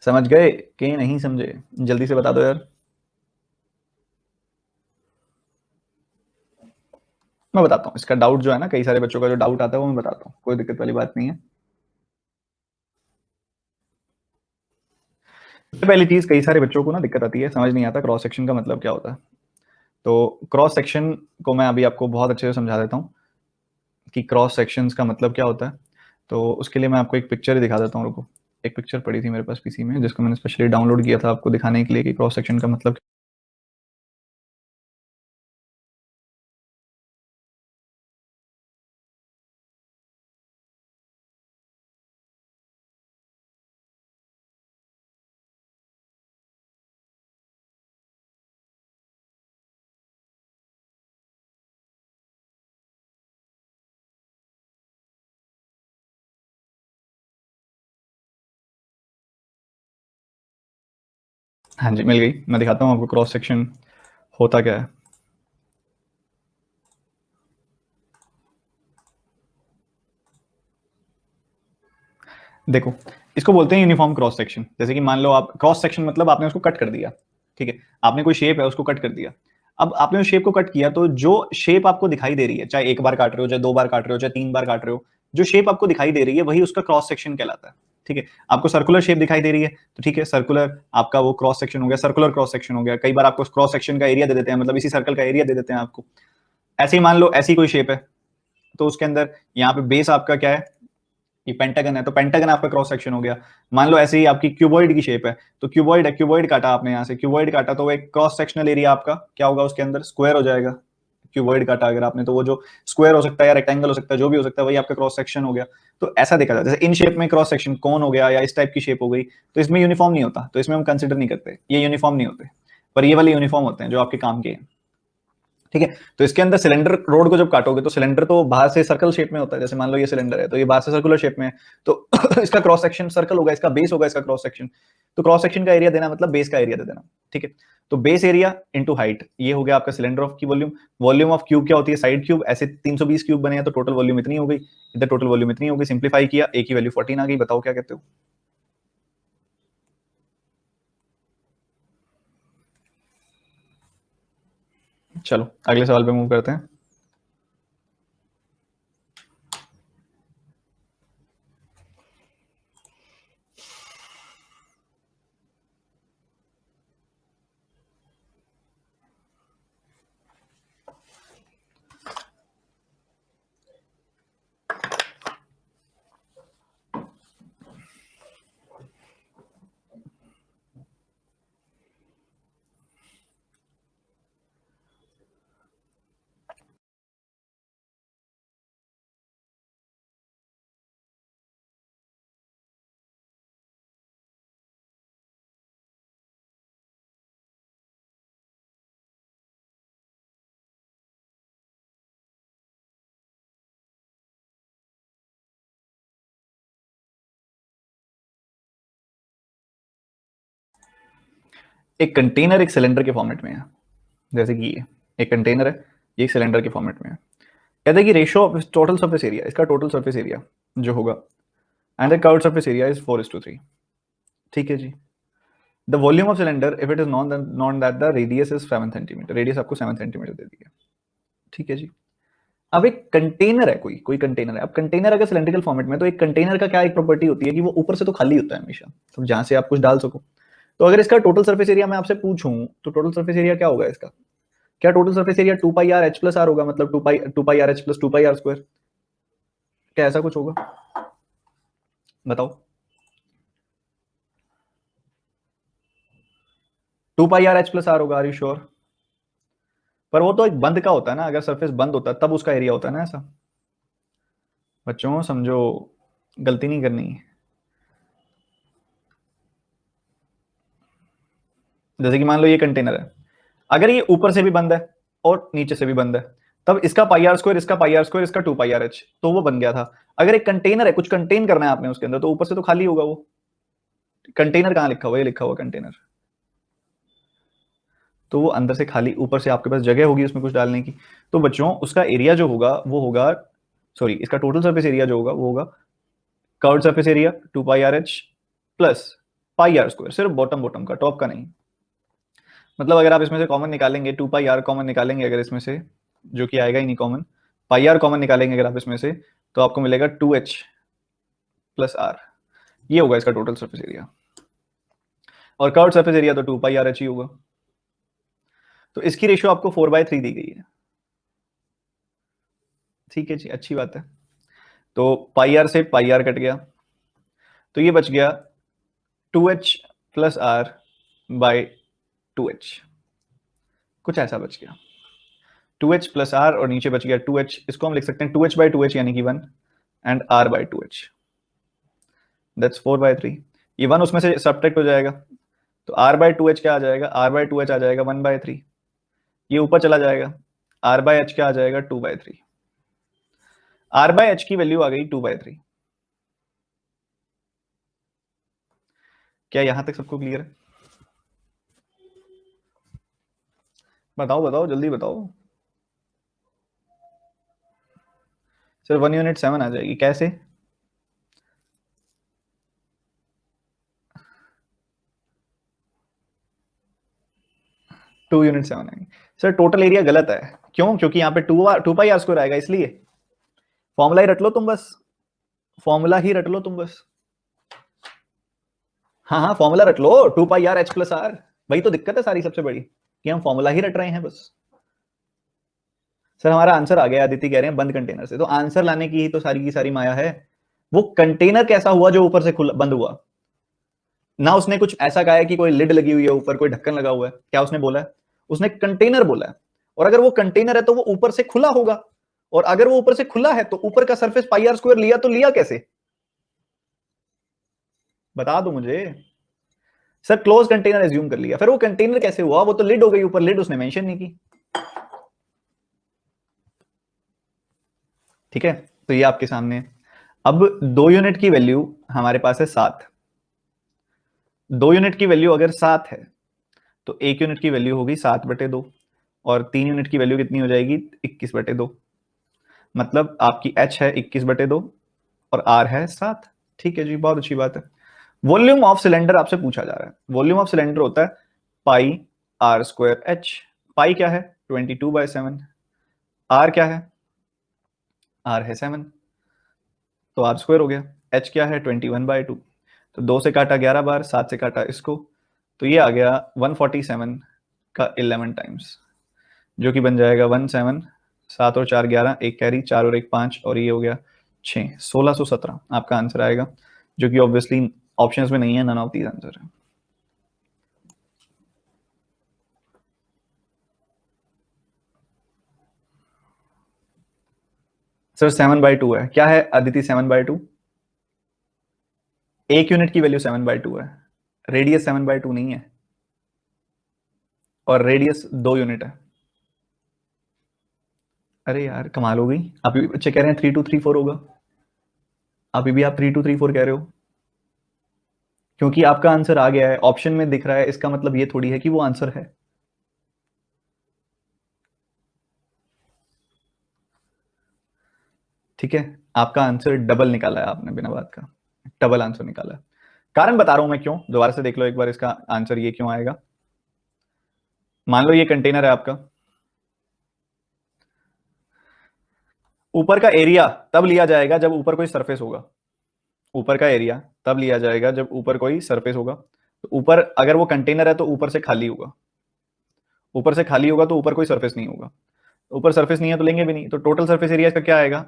समझ गए कि नहीं समझे? जल्दी से बता दो यार। मैं बताता हूँ इसका डाउट जो है ना, कई सारे बच्चों का जो डाउट आता है वो मैं बताता हूँ, कोई दिक्कत वाली बात नहीं है। सबसे पहली चीज, कई सारे बच्चों को ना दिक्कत आती है, समझ नहीं आता क्रॉस सेक्शन का मतलब क्या होता है। तो क्रॉस सेक्शन को मैं अभी आपको बहुत अच्छे से समझा देता हूँ कि क्रॉस सेक्शंस का मतलब क्या होता है। तो उसके लिए मैं आपको एक पिक्चर ही दिखा देता हूँ, रुको। एक पिक्चर पड़ी थी मेरे पास पीसी में, जिसको मैंने स्पेशली डाउनलोड किया था आपको दिखाने के लिए कि क्रॉस सेक्शन का मतलब। हाँ जी, मिल गई। मैं दिखाता हूँ आपको क्रॉस सेक्शन होता क्या है। देखो, इसको बोलते हैं यूनिफॉर्म क्रॉस सेक्शन। जैसे कि मान लो आप, क्रॉस सेक्शन मतलब आपने उसको कट कर दिया, ठीक है। आपने कोई शेप है उसको कट कर दिया। अब आपने उस शेप को कट किया, तो जो शेप आपको दिखाई दे रही है, चाहे एक बार काट रहे हो, चाहे 2 बार काट रहे हो, चाहे 3 बार काट रहे हो, जो शेप आपको दिखाई दे रही है वही उसका क्रॉस सेक्शन कहलाता है, ठीक है। आपको सर्कुलर शेप दिखाई दे रही है, तो ठीक है, सर्कुलर आपका वो क्रॉस सेक्शन हो गया, सर्कुलर क्रॉस सेक्शन हो गया। कई बार आपको क्रॉस सेक्शन का एरिया दे देते हैं, मतलब इसी सर्कल का एरिया दे देते हैं आपको। ऐसे ही मान लो ऐसी कोई शेप है, तो उसके अंदर यहाँ पे बेस आपका क्या है? ये पेंटागन है, तो पेंटागन आपका क्रॉस सेक्शन हो गया। मान लो ऐसे ही आपकी क्यूबॉइड की शेप है, तो क्यूबॉइड है, क्यूबॉइड काटा आपने यहाँ से, क्यूबॉइड काटा, तो वो एक क्रॉस सेक्शनल एरिया आपका क्या होगा? उसके अंदर स्क्वायर हो जाएगा। क्यूबॉइड काटा अगर आपने, तो वो जो स्क्वायर हो सकता है या रेक्टेंगल हो सकता है, जो भी हो सकता है, वही आपका क्रॉस सेक्शन हो गया। तो ऐसा देखा जाए, जैसे इन शेप में क्रॉस सेक्शन कौन हो गया या इस टाइप की शेप हो गई, तो इसमें यूनिफॉर्म नहीं होता, तो इसमें हम कंसिडर नहीं करते, ये यूनिफॉर्म नहीं होते। पर ये वाले यूनिफॉर्म होते हैं जो आपके काम के हैं, ठीक है। तो इसके अंदर सिलेंडर रोड को जब काटोगे, तो सिलेंडर तो बाहर से सर्कल शेप में होता है। जैसे मान लो ये सिलेंडर है, तो ये बाहर से सर्कुलर शेप में है, तो इसका क्रॉस सेक्शन सर्कल होगा, इसका बेस होगा, इसका क्रॉस सेक्शन। तो क्रॉस सेक्शन का एरिया देना मतलब बेस का एरिया दे देना, ठीक है। तो बेस एरिया इंटू हाइट, ये हो गया आपका सिलेंडर ऑफ की वॉल्यूम। वॉल्यूम ऑफ क्यूब क्या होती है? Side cube. ऐसे 320 क्यूब बने हैं, तो टोटल वॉल्यूम इतनी हो गई, इधर टोटल वॉल्यूम इतनी हो गई। सिंप्लीफाई किया, ए की वैल्यू 14 आ गई। बताओ क्या कहते हो? चलो अगले सवाल पे मूव करते हैं। एक कंटेनर एक सिलेंडर के फॉर्मेट में है, जैसे कि ये एक कंटेनर है, ये सिलेंडर के फॉर्मेट में है। कहते हैं कि ratio of total surface area, इसका टोटल सरफेस एरिया जो होगा, and the curved surface area is 4:3, ठीक है जी। The volume of cylinder if it is known that the radius is 7 centimetre, radius आपको 7 सेंटीमीटर दे दी है, ठीक है जी। अब एक कंटेनर है, कोई कंटेनर है। अब कंटेनर अगर सिलेंड्रिकल फॉर्मेट में, तो एक कंटेनर का क्या एक प्रॉपर्टी होती है कि वो ऊपर से तो खाली होता है हमेशा, तो जहां से आप कुछ डाल सको। तो अगर इसका टोटल सरफेस एरिया मैं आपसे पूछूं, तो टोटल सरफेस एरिया क्या होगा इसका? क्या total surface area 2 pi R H plus r होगा, मतलब 2 pi R H plus 2 pi are square? क्या ऐसा कुछ होगा? बताओ। 2 pi R H plus r होगा, आर यू श्योर? पर वो तो एक बंद का होता है ना, अगर सरफेस बंद होता है तब उसका एरिया होता है ना ऐसा। बच्चों समझो, गलती नहीं करनी। जैसे कि मान लो ये कंटेनर है, अगर ये ऊपर से भी बंद है और नीचे से भी बंद है, तब इसका पाई आर स्क्वायर, इसका पाई आर स्क्वायर, इसका 2 पाई आर एच, तो वो बन गया था। अगर एक कंटेनर है, कुछ कंटेन करना है आपने उसके अंदर, तो ऊपर से तो खाली होगा वो। कंटेनर कहाँ लिखा हुआ है? ये लिखा हुआ कंटेनर। तो वो अंदर से खाली, ऊपर से आपके पास जगह होगी उसमें कुछ डालने की। तो बच्चों उसका एरिया जो होगा वो होगा, सॉरी, इसका टोटल सरफेस एरिया जो होगा वो होगा curved surface area 2 pi R H plus pi are square, सिर्फ बॉटम बॉटम का, टॉप का नहीं। मतलब अगर आप इसमें से कॉमन निकालेंगे, 2 पाई आर कॉमन निकालेंगे अगर इसमें से, जो कि आएगा ही नहीं कॉमन, पाई आर कॉमन निकालेंगे अगर आप इसमें से, तो आपको मिलेगा 2h प्लस आर। ये होगा इसका टोटल सरफेस एरिया। और कर्व्ड सरफेस एरिया तो 2 पाई आर एच ही होगा। तो इसकी रेशियो आपको 4/3 दी गई है। ठीक है जी, अच्छी बात है। तो पाई आर से पाई आर कट गया, तो ये बच गया 2h plus R by 2h, कुछ ऐसा बच गया। 2h प्लस आर और नीचे बच गया 2h, इसको हम लिख सकते हैं 2h बाई 2h यानी कि 1 and r by 2h, that's 4/3। ये 1 उसमें से सब्ट्रैक्ट हो जाएगा, तो r बाई 2h क्या आ जाएगा? r बाई 2h आ जाएगा 1/3। ये ऊपर चला जाएगा, r बाई h क्या आ जाएगा? 2/3। r बाई h की वैल्यू आ गई 2/3। क्या यहां तक सबको क्लियर है? बताओ बताओ, जल्दी बताओ। सिर्फ 1 यूनिट 7 आ जाएगी, कैसे? टू यूनिट 7 आएंगे। सर टोटल एरिया गलत है, क्यों? क्योंकि यहाँ पे 2 पाई आर स्क्वायर आएगा, इसलिए फॉर्मूला ही रट लो तुम बस, फॉर्मूला ही रट लो तुम बस। हाँ हाँ, फॉर्मूला रट लो, 2 pi R H plus are. वही तो दिक्कत है सारी सबसे बड़ी, कि हम फॉर्मूला ही रट रहे हैं बस। सर हमारा आंसर आ गया, अदिति कह रहे हैं बंद कंटेनर से, तो आंसर लाने की ही तो सारी की सारी माया है। वो कंटेनर कैसा हुआ जो ऊपर से खुला बंद हुआ? ना उसने कुछ ऐसा कहा है कि कोई लिड लगी हुई है ऊपर, कोई ढक्कन लगा हुआ है, क्या उसने बोला है? उसने कंटेनर बोला है। और अगर वो कंटेनर है तो वो ऊपर से खुला होगा, और अगर वो ऊपर से खुला है तो ऊपर का सरफेस पाई आर स्क्वायर लिया, तो लिया कैसे? बता दो मुझे। सर क्लोज कंटेनर एज्यूम कर लिया, फिर वो कंटेनर कैसे हुआ? वो तो लिड हो गई ऊपर, लिड उसने मेंशन नहीं की। ठीक है, तो ये आपके सामने है। अब 2 यूनिट की वैल्यू हमारे पास है 7। 2 यूनिट की वैल्यू अगर 7 है, तो 1 यूनिट की वैल्यू होगी 7/2, और 3 यूनिट की वैल्यू कितनी हो जाएगी? 21/2। मतलब आपकी h है 21/2 और r है 7। ठीक है जी, बहुत अच्छी बात है। वॉल्यूम ऑफ सिलेंडर आपसे पूछा जा रहा है। वॉल्यूम ऑफ सिलेंडर होता है पाई आर स्क्वायर एच। पाई क्या है? 22/7। आर क्या है? आर है 7, तो आर स्क्वायर हो गया। एच क्या है? 21/2। तो 2 से काटा 11 बार, 7 से काटा इसको, तो ये आ गया 147 का 11 टाइम्स, जो कि बन जाएगा 17। 7 और 4 11, एक कैरी, 4 और 1 5, और ये हो गया 6, 1617 आपका आंसर आएगा, जो कि ऑब्वियसली ऑप्शंस में नहीं है, नन ऑफ दीज आंसर है। सर 7/2 है, क्या है अदिति 7/2? 1 यूनिट की वैल्यू 7/2 है, रेडियस 7/2 नहीं है, और रेडियस 2 यूनिट है। अरे यार कमाल हो गई, अभी भी बच्चे कह रहे हैं 3234 होगा, अभी भी आप 3234 कह रहे हो। क्योंकि आपका आंसर आ गया है, ऑप्शन में दिख रहा है, इसका मतलब ये थोड़ी है कि वो आंसर है। ठीक है, आपका आंसर डबल निकाला है आपने, बिना बात का डबल आंसर निकाला है। कारण बता रहा हूं मैं क्यों, दोबारा से देख लो एक बार इसका आंसर ये क्यों आएगा। मान लो ये कंटेनर है आपका, ऊपर का एरिया तब लिया जाएगा जब ऊपर कोई सरफेस होगा। ऊपर का एरिया तब लिया जाएगा जब ऊपर कोई सरफेस होगा। तो ऊपर अगर वो कंटेनर है तो ऊपर से खाली होगा। ऊपर से खाली होगा तो ऊपर कोई सरफेस नहीं होगा। ऊपर सरफेस नहीं है तो लेंगे भी नहीं। तो टोटल सरफेस एरिया इसका क्या आएगा?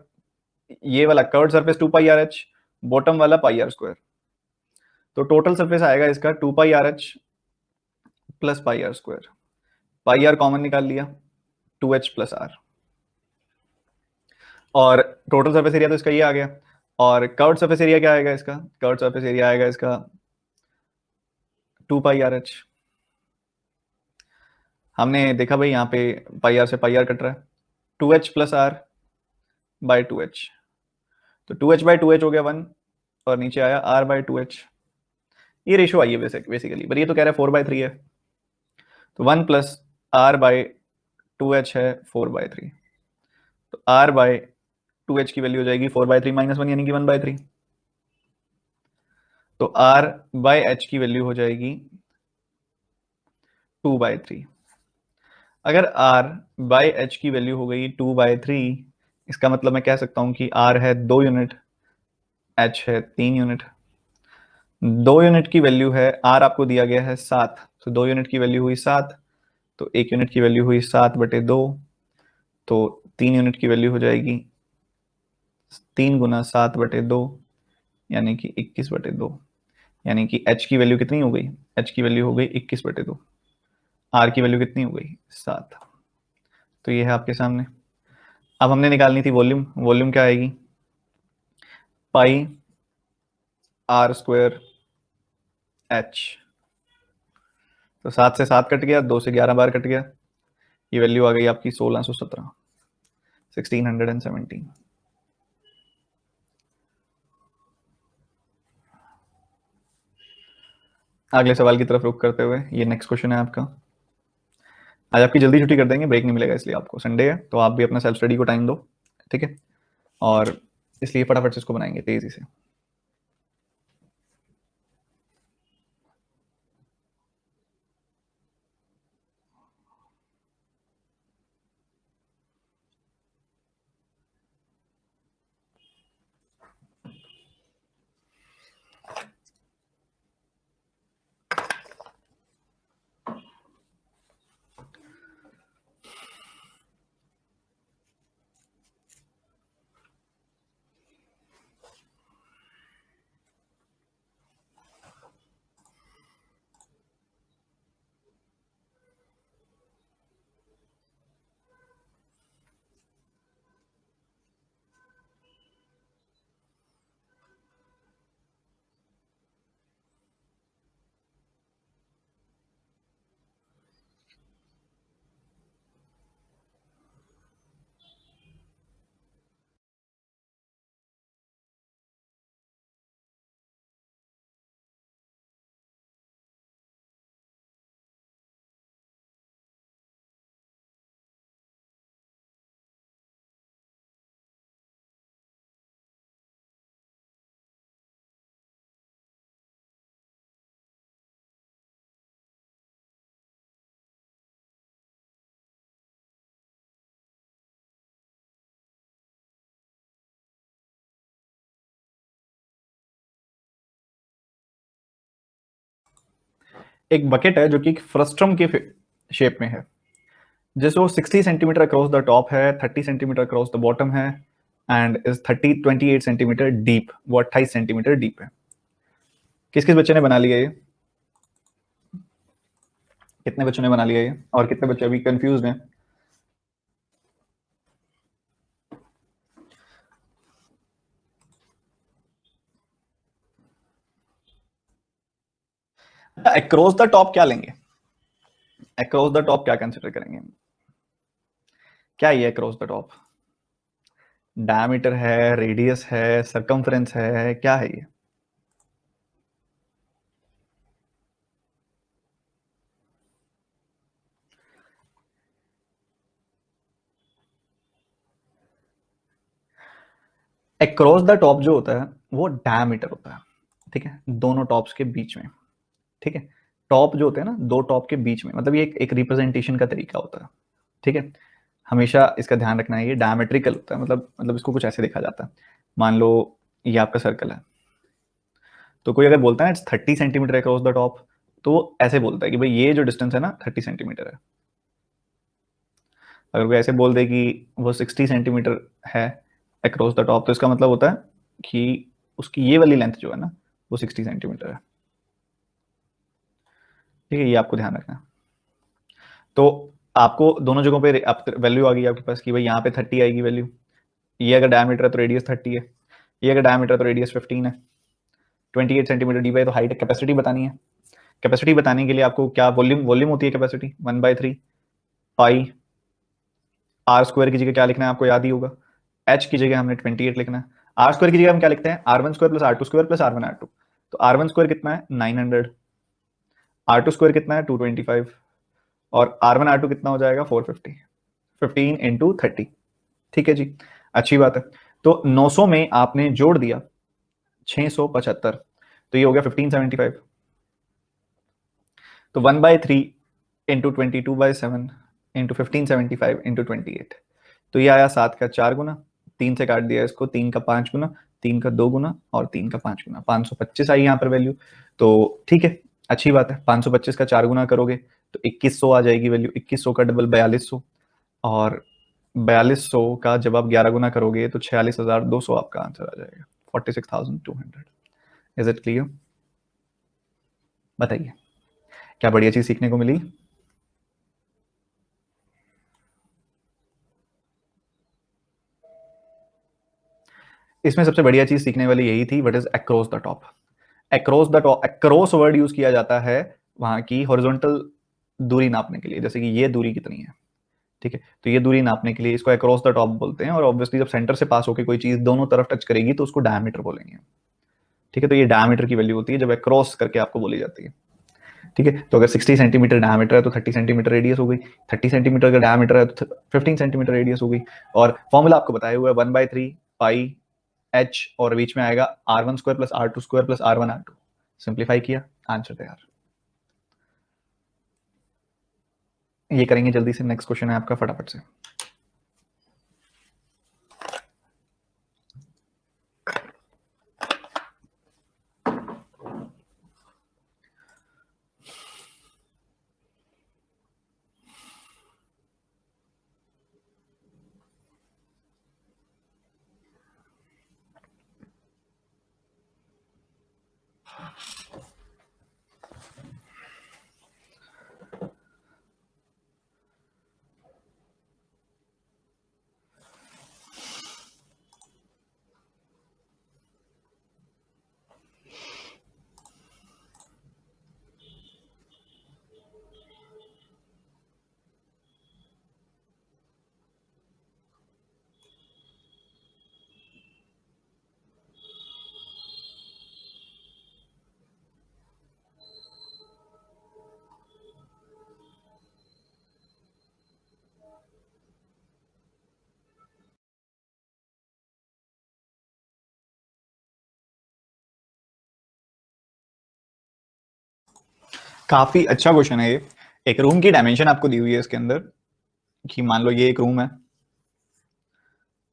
ये वाला curved surface 2 π r h, bottom वाला πr²। तो टोटल सरफेस आएगा इसका 2 π r h plus πr²। πr common निकाल लिया, 2h प्लस r। और टोटल सरफेस एरिया तो इसका ये आ गया। और कर्व्ड सरफेस एरिया क्या आएगा इसका? कर्व्ड सरफेस एरिया आएगा इसका 2 π r h। हमने देखा भाई यहाँ पे πr से πr कट रहा है, 2h plus r by 2h। तो 2h बाई 2h हो गया 1, और नीचे आया r बाई 2h। ये रेशो आई है बेसिकली, पर ये तो कह रहा है 4/3 है। तो 1 प्लस r बाई 2h है 4/3। तो r बाई 2h की वैल्यू हो जाएगी 4/3 माइनस 1, यानी कि 1/3। तो r बाई h की वैल्यू हो जाएगी 2/3। अगर r बाई h की वैल्यू हो गई 2/3, इसका मतलब मैं कह सकता हूं कि r है 2 यूनिट, h है 3 यूनिट। 2 यूनिट की वैल्यू है, r आपको दिया गया है 7, तो 2 यूनिट की वैल्यू हुई 7, तो 1 यूनिट की वैल्यू हुई 7/2। तो 3 यूनिट की वैल्यू हो जाएगी 3 गुना 7/2, यानी कि 21/2। यानी कि h की वैल्यू कितनी हो गई? h की वैल्यू हो गई 21/2। r की वैल्यू कितनी हो गई? 7। तो ये है आपके सामने। अब हमने निकालनी थी वॉल्यूम। वॉल्यूम क्या आएगी? πr² h। तो 7 से 7 कट गया, 2 से 11 बार कट गया। ये वैल्यू आ गई आपकी 1617, 1617। अगले सवाल की तरफ रुख करते हुए, ये नेक्स्ट क्वेश्चन है आपका। आज आपकी जल्दी छुट्टी कर देंगे, ब्रेक नहीं मिलेगा, इसलिए आपको संडे है तो आप भी अपना सेल्फ स्टडी को टाइम दो, ठीक है? और इसलिए फटाफट से इसको बनाएंगे तेजी से। एक बकेट है जो कि फ्रस्ट्रम के शेप में है, जैसे वो 60 सेंटीमीटर अक्रॉस द टॉप है, 30 सेंटीमीटर अक्रॉस द बॉटम है, एंड इज 28 सेंटीमीटर डीप। वो 28 सेंटीमीटर डीप है। किस किस बच्चे ने बना लिया ये? कितने बच्चों ने बना लिया ये, और कितने बच्चे अभी कंफ्यूज हैं? अक्रॉस द टॉप क्या लेंगे? अक्रॉस द टॉप क्या कंसिडर करेंगे? क्या ये अक्रॉस द टॉप? डायमीटर है, रेडियस है, सरकमफ्रेंस है, क्या है ये? अक्रॉस द टॉप जो होता है वो डायमीटर होता है, ठीक है, दोनों टॉप्स के बीच में। ठीक है, टॉप जो होते हैं ना, दो टॉप के बीच में, मतलब ये एक रिप्रेजेंटेशन का तरीका होता है, ठीक है। हमेशा इसका ध्यान रखना है, ये डायमेट्रिकल होता है, मतलब इसको कुछ ऐसे देखा जाता है। मान लो ये आपका सर्कल है, तो कोई अगर बोलता है 30 सेंटीमीटर अक्रॉस द टॉप, तो वो ऐसे बोलता है कि भाई ये जो डिस्टेंस है ना 30 सेंटीमीटर है। अगर कोई ऐसे बोल दे कि वो 60 सेंटीमीटर है अक्रॉस द टॉप, तो इसका मतलब होता है कि उसकी ये वाली लेंथ जो है ना वो 60 सेंटीमीटर है। ठीक है, ये आपको ध्यान रखना है। तो आपको दोनों जगहों पे आप वैल्यू आ गई आपके पास कि भाई यहाँ पे 30 आएगी वैल्यू, ये अगर डायमीटर है तो रेडियस 30 है, ये अगर डायमीटर है तो रेडियस 15 है, 28 सेंटीमीटर डी बाई, तो हाइट कैपेसिटी बतानी है। कैपेसिटी बताने के लिए आपको क्या, वॉल्यूम वॉल्यूम होती है कैपेसिटी 1/3 पाई, आर स्क्वायर की जगह क्या लिखना है आपको याद ही होगा, एच की जगह हमने 28 लिखना है। आर स्क्वायर की जगह हम क्या लिखते हैं, R1 square plus R2 square plus R1 R2। तो R1 स्क्वायर कितना है 900, R2 स्क्वायर कितना है 225, और R1 R2 कितना हो जाएगा 450, 15 इंटू 30। ठीक है जी, अच्छी बात है। तो 900 में आपने जोड़ दिया 675, तो ये हो गया 1575। तो 1/3 इंटू 22/7 इंटू 1575 इंटू 28, तो ये आया 7 का 4 गुना, 3 से काट दिया इसको, 3 का 5 गुना, 3 का 2 गुना और 3 का 5 गुना, 525 आई यहाँ पर वैल्यू। तो ठीक है, अच्छी बात है। 525 का 4 गुना करोगे तो 2100 आ जाएगी वैल्यू, 2100 का डबल 4200, और 4200 का जब आप 11 गुना करोगे तो 46,200 आपका आंसर आ जाएगा, 46,200। Is it clear? बताइए, क्या बढ़िया चीज सीखने को मिली? इसमें सबसे बढ़िया चीज सीखने वाली यही थी, what is across the top. Across the top, across word use किया जाता है वहां की हॉरिजॉन्टल दूरी नापने के लिए, जैसे कि ये दूरी कितनी है, ठीक है, तो ये दूरी नापने के लिए इसको अक्रॉस द टॉप बोलते हैं। और ऑब्वियसली जब सेंटर से पास होकर कोई चीज दोनों तरफ टच करेगी तो उसको डायमीटर बोलेंगे। ठीक है, तो ये डायमीटर की वैल्यू होती है जब अक्रॉस करके आपको बोली जाती है। ठीक है, तो अगर 60 सेंटीमीटर डायमीटर है तो 30 सेंटीमीटर रेडियस हो गई, 30 सेंटीमीटर का डायमीटर है तो 15 सेंटीमीटर रेडियस हो गई। और फॉर्मूला आपको बताया हुआ है 1/3 पाई एच, और बीच में आएगा R1 square plus R2 square plus R1 R2। Simplify किया, आंसर तैयार। ये करेंगे जल्दी से, नेक्स्ट क्वेश्चन है आपका, फटाफट से। काफी अच्छा क्वेश्चन है ये। एक रूम की डायमेंशन आपको दी हुई है इसके अंदर, कि मान लो ये एक रूम है,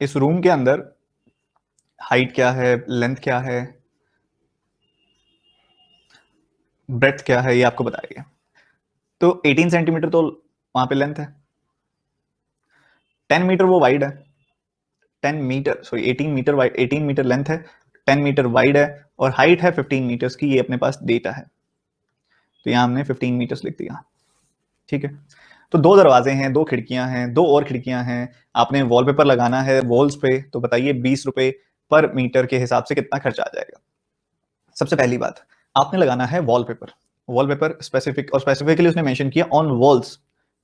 इस रूम के अंदर हाइट क्या है, लेंथ क्या है, ब्रेथ क्या है, ये आपको बताया गया। तो 18 सेंटीमीटर तो वहां पे लेंथ है, 10 मीटर वो वाइड है, 10 metre sorry 18 metre wide, 18 metre length है, 10 मीटर वाइड है, और हाइट है 15 मीटर्स की, ये अपने पास डेटा है। तो यहां हमने 15 मीटर्स लिख दिया। ठीक है, तो दो दरवाजे हैं, दो खिड़कियां हैं, दो और खिड़कियां हैं, आपने वॉलपेपर लगाना है वॉल्स पे, तो बताइए 20 रुपए पर मीटर के हिसाब से कितना खर्चा आ जाएगा। सबसे पहली बात, आपने लगाना है वॉलपेपर। वॉलपेपर स्पेसिफिक, और स्पेसिफिकली उसने मेंशन किया ऑन वॉल्स।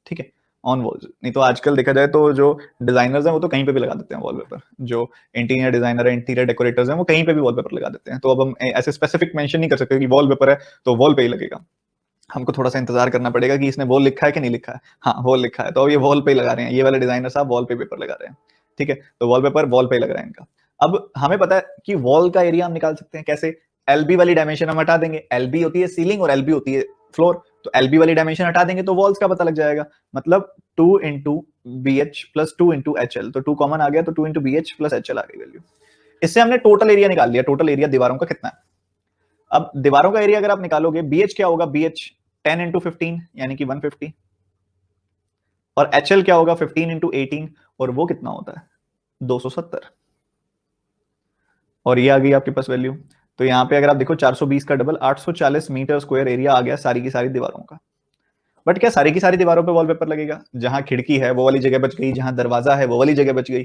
ठीक है, ऑन वॉल्स, नहीं तो आजकल देखा जाए तो जो डिजाइनर्स हैं वो तो कहीं पे भी लगा देते हैं वॉलपेपर, जो इंटीरियर डिजाइनर है, इंटीरियर डेकोरेटर्स हैं, वो कहीं पे भी वॉलपेपर लगा देते हैं। तो अब हम ऐसे स्पेसिफिक मेंशन नहीं कर सकते कि वॉलपेपर है तो वॉल पे ही लगेगा, हमको थोड़ा सा इंतजार करना पड़ेगा कि इसने वॉल लिखा है कि नहीं लिखा है। हाँ, वॉल लिखा है, तो अब ये वॉल पे ही लगा रहे हैं, ये वाले डिजाइनर साहब वॉल पे पेपर लगा रहे हैं। ठीक है, तो वॉलपेपर वॉल पे ही लग रहा है इनका। अब हमें पता है कि वॉल का एरिया हम निकाल सकते हैं कैसे, एलबी वाली डायमेंशन हम हटा देंगे, एलबी होती है सीलिंग और एलबी होती है फ्लोर, तो एलबी वाली डायमेंशन हटा देंगे तो वॉल्स का पता लग जाएगा, मतलब 2 into BH plus 2 into HL, तो 2 कॉमन आ गया तो 2 इंटू BH प्लस HL आ गई वैल्यू। इससे हमने टोटल एरिया निकाल लिया, टोटल एरिया दीवारों का कितना है। अब दीवारों का एरिया अगर आप निकालोगे, BH क्या होगा, BH 10 इंटू 15 यानी कि 150, और HL क्या होगा 15 इंटू 18, और वो कितना होता है 270, और ये आ गई आपके पास वैल्यू। तो यहाँ पे अगर आप देखो 420 का डबल 840 मीटर स्क्वायर एरिया आ गया सारी की सारी दीवारों का। बट क्या सारी की सारी दीवारों पे वॉलपेपर लगेगा? जहां खिड़की है वो वाली जगह बच गई, जहां दरवाजा है वो वाली जगह बच गई।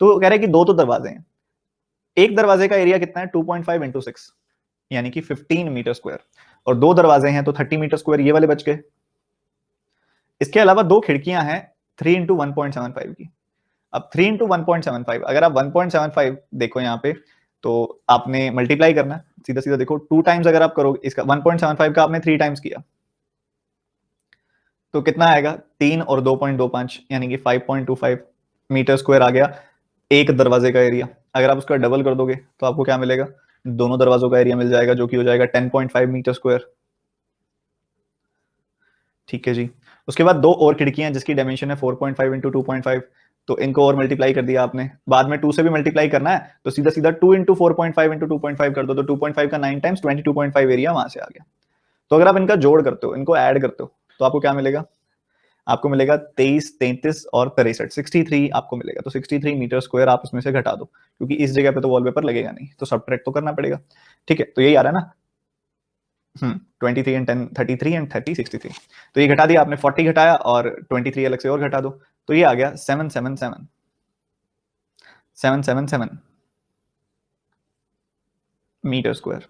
तो कह रहे हैं कि दो तो दरवाजे हैं, एक दरवाजे का एरिया कितना है 2.5 इंटू 6 यानी कि 15 मीटर स्क्वायर, और दो दरवाजे हैं तो 30 मीटर स्क्वायर ये वाले बच गए। इसके अलावा दो खिड़कियां हैं 3 इंटू 1.75 की। अब 3 इंटू 1.75, अगर आप 1.75 देखो यहाँ पे, तो आपने मल्टीप्लाई करना है सीधा सीधा। देखो 2 टाइम्स अगर आप करोगे इसका 1.75 का आपने 3 टाइम्स किया तो कितना आएगा 3 और 2.25 यानी कि 5.25 मीटर स्क्वायर आ गया एक दरवाजे का एरिया। अगर आप उसका डबल कर दोगे तो आपको क्या मिलेगा, दोनों दरवाजों का एरिया मिल जाएगा जो कि हो जाएगा 10.5 मीटर स्क्वायर। ठीक है जी। उसके बाद दो और खिड़कियां जिसकी डायमेंशन है 4.5 इंटू 2.5, तो इनको और मल्टीप्लाई कर दिया आपने, बाद में 2 से भी मल्टीप्लाई करना है तो सीधा सीधा 2 इंटू 4.5 इंटू 2.5 कर दो, तो 2.5 का 9 टाइम्स 22.5 एरिया वहां से आ गया। तो अगर आप इनका जोड़ करते हो, इनको ऐड करते हो, तो आपको क्या मिलेगा, आपको मिलेगा 23, 33 और 63, 63 आपको मिलेगा। तो 63 मीटर स्क्वायर आप उसमें से घटा दो, क्योंकि इस जगह पे तो वॉलपेपर लगेगा नहीं, तो सब्ट्रैक्ट तो करना पड़ेगा। ठीक है, तो यही आ रहा है ना। 23 एंड 10 33 एंड 30 63, तो ये घटा दिया आपने, 40 घटाया और 23 अलग से और घटा दो, तो ये आ गया 777 777 मीटर स्क्वायर।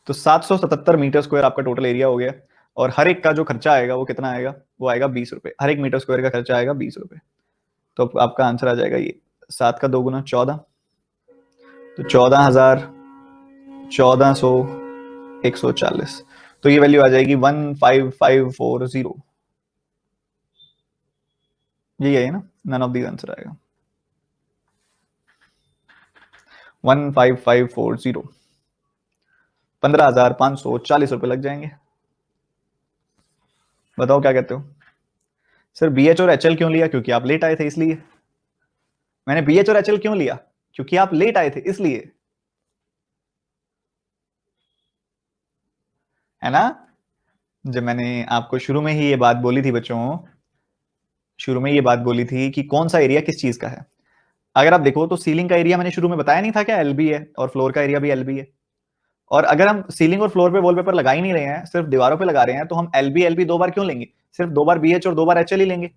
तो 777 मीटर स्क्वायर आपका टोटल एरिया हो गया, और हर एक का जो खर्चा आएगा वो कितना आएगा, वो आएगा 20 रुपए। हर एक मीटर स्क्वायर का खर्चा आएगा 20 रुपए। तो आपका आंसर आ जाएगा ये 7 का 2 गुना 14, तो 14,000 1400 140, तो ये वैल्यू आ जाएगी 15540। यही है ना, नन ऑफ दीज आंसर आएगा 15540। 15,540 रुपए लग जाएंगे। बताओ क्या कहते हो। सर BH और HL क्यों लिया, क्योंकि आप लेट आए थे इसलिए। मैंने BH और HL क्यों लिया, क्योंकि आप लेट आए थे इसलिए, है ना। जब मैंने आपको शुरू में ही ये बात बोली थी बच्चों, शुरू में ये बात बोली थी कि कौन सा एरिया किस चीज का है, अगर आप देखो तो सीलिंग का एरिया मैंने शुरू में बताया नहीं था क्या, LB है, और फ्लोर का एरिया भी LB है। और अगर हम सीलिंग और फ्लोर पे वॉलपेपर लगा ही नहीं रहे हैं, सिर्फ दीवारों पे लगा रहे हैं, तो हम LB दो बार क्यों लेंगे, सिर्फ 2 बार BH और 2 बार HL ही लेंगे।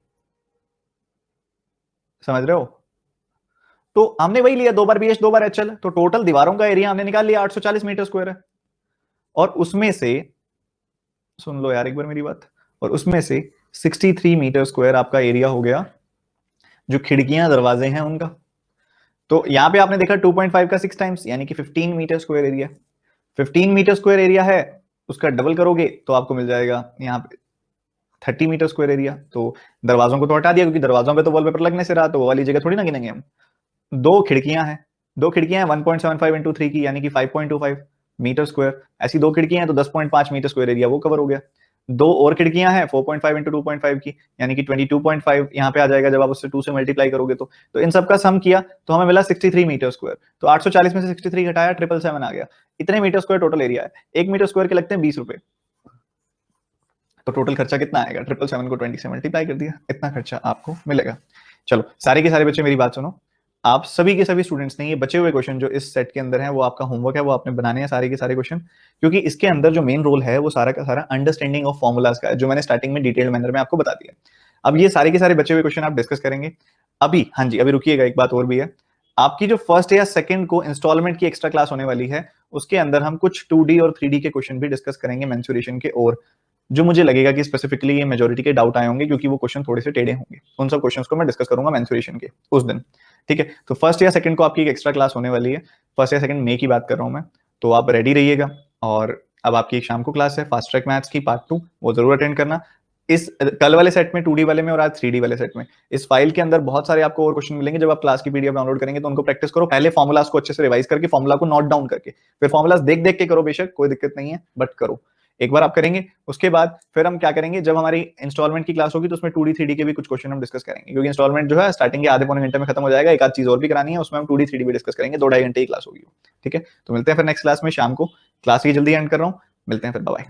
समझ रहे हो। तो हमने वही लिया, 2 बार BH 2 बार HL, तो टोटल दीवारों का एरिया हमने निकाल लिया 840 मीटर स्क्वायर है। और उसमें से, सुन लो यार एक बार मेरी बात, और उसमें से 63 मीटर स्क्वायर आपका एरिया हो गया जो खिड़कियां दरवाजे हैं उनका। तो यहां पे आपने देखा 2.5 का 6 टाइम्स यानी कि 15 metre square area. 15 metre square area है, उसका डबल करोगे तो आपको मिल जाएगा यहाँ पे 30 मीटर स्क्वायर एरिया। तो दरवाजों को तो हटा दिया, क्योंकि दरवाजों पे तो वॉलपेपर लगने से रहा, तो वो वाली जगह थोड़ी ना गिनेंगे हम। दो खिड़कियां हैं, दो खिड़कियां हैं 1.75 इंटू 3 की यानी कि 5.25 मीटर स्क्वायर। ऐसी दो खिड़कियां हैं तो 10.5 मीटर स्क्वायर एरिया वो कवर हो गया। दो और खिड़कियां हैं 4.5 इंटू 2.5 की यानी कि 22.5 यहाँ पे आ जाएगा जब आप उससे 2 से मल्टीप्लाई करोगे तो इन सबका सम किया तो हमें मिला 63 मीटर स्क्वायर। तो 840 में से 63 घटाया 777 आ गया। इतने मीटर स्क्वायर टोटल एरिया है। 1 मीटर स्क्वायर के लगते हैं 20 रुपए। तो टोटल खर्चा कितना आएगा, 777 को 20 से मल्टीप्लाई कर दिया, इतना खर्चा आपको मिलेगा। चलो सारे के सारे बच्चे मेरी बात सुनो, आप सभी के सभी स्टूडेंट्स ने ये बचे हुए क्वेश्चन जो इस सेट के अंदर हैं वो आपका होमवर्क है, वो आपने बनाने हैं सारे के सारे क्वेश्चन, क्योंकि इसके अंदर जो मेन रोल है वो सारा का सारा अंडरस्टैंडिंग ऑफ फॉर्मूलाज का है, जो मैंने स्टार्टिंग में डिटेल मैनर में आपको बता दिया। अब ये सारे के सारे बचे हुए क्वेश्चन आप डिस्कस करेंगे अभी। हाँ जी अभी रुकिएगा, एक बात और भी है, आपकी जो फर्स्ट या सेकंड को इंस्टॉलमेंट की एक्स्ट्रा क्लास होने वाली है उसके अंदर हम कुछ 2D और 3D के क्वेश्चन भी डिस्कस करेंगे मेंसुरेशन के, और जो मुझे लगेगा कि स्पेसिफिकली ये मेजोरिटी के डाउट आए होंगे क्योंकि वो क्वेश्चन थोड़े से टेढ़े होंगे, उन सब क्वेश्चंस को मैं डिस्कस करूंगा मेंसुरेशन के उस दिन। ठीक है, तो फर्स्ट या सेकंड को आपकी एक एक्स्ट्रा क्लास होने वाली है, फर्स्ट या सेकंड मई की बात कर रहा हूं मैं, तो आप रेडी रहिएगा। और अब आपकी एक शाम को क्लास है फास्ट ट्रैक मैथ्स की पार्ट 2, वो जरूर अटेंड करना। इस कल वाले सेट में 2D वाले में और आज 3D वाले सेट में इस फाइल के अंदर बहुत सारे आपको और क्वेश्चन मिलेंगे। जब आप क्लास की PDF डाउनलोड करेंगे तो उनको प्रैक्टिस करो, पहले फॉर्मुलास को अच्छे से रिवाइज करके फॉर्मुला को नोट डाउन करके, फिर फॉर्मुलास देख देख के करो, बेशक कोई दिक्कत नहीं है बट करो। एक बार आप करेंगे, उसके बाद फिर हम क्या करेंगे, जब हमारी इंस्टॉलमेंट की क्लास होगी तो उसमें 2D 3D के भी कुछ क्वेश्चन हम डिस्कस करेंगे, क्योंकि इंस्टॉलमेंट जो है स्टार्टिंग के आधे पौने घंटे में खत्म हो जाएगा, एक आध चीज और भी करानी है, उसमें हम 2D 3D भी डिस्कस करेंगे, 2 ढाई घंटे की क्लास होगी। ठीक है, तो मिलते हैं फिर नेक्स्ट क्लास में शाम को, क्लास ही जल्दी एंड कर रहा हूँ, मिलते हैं फिर, बाय।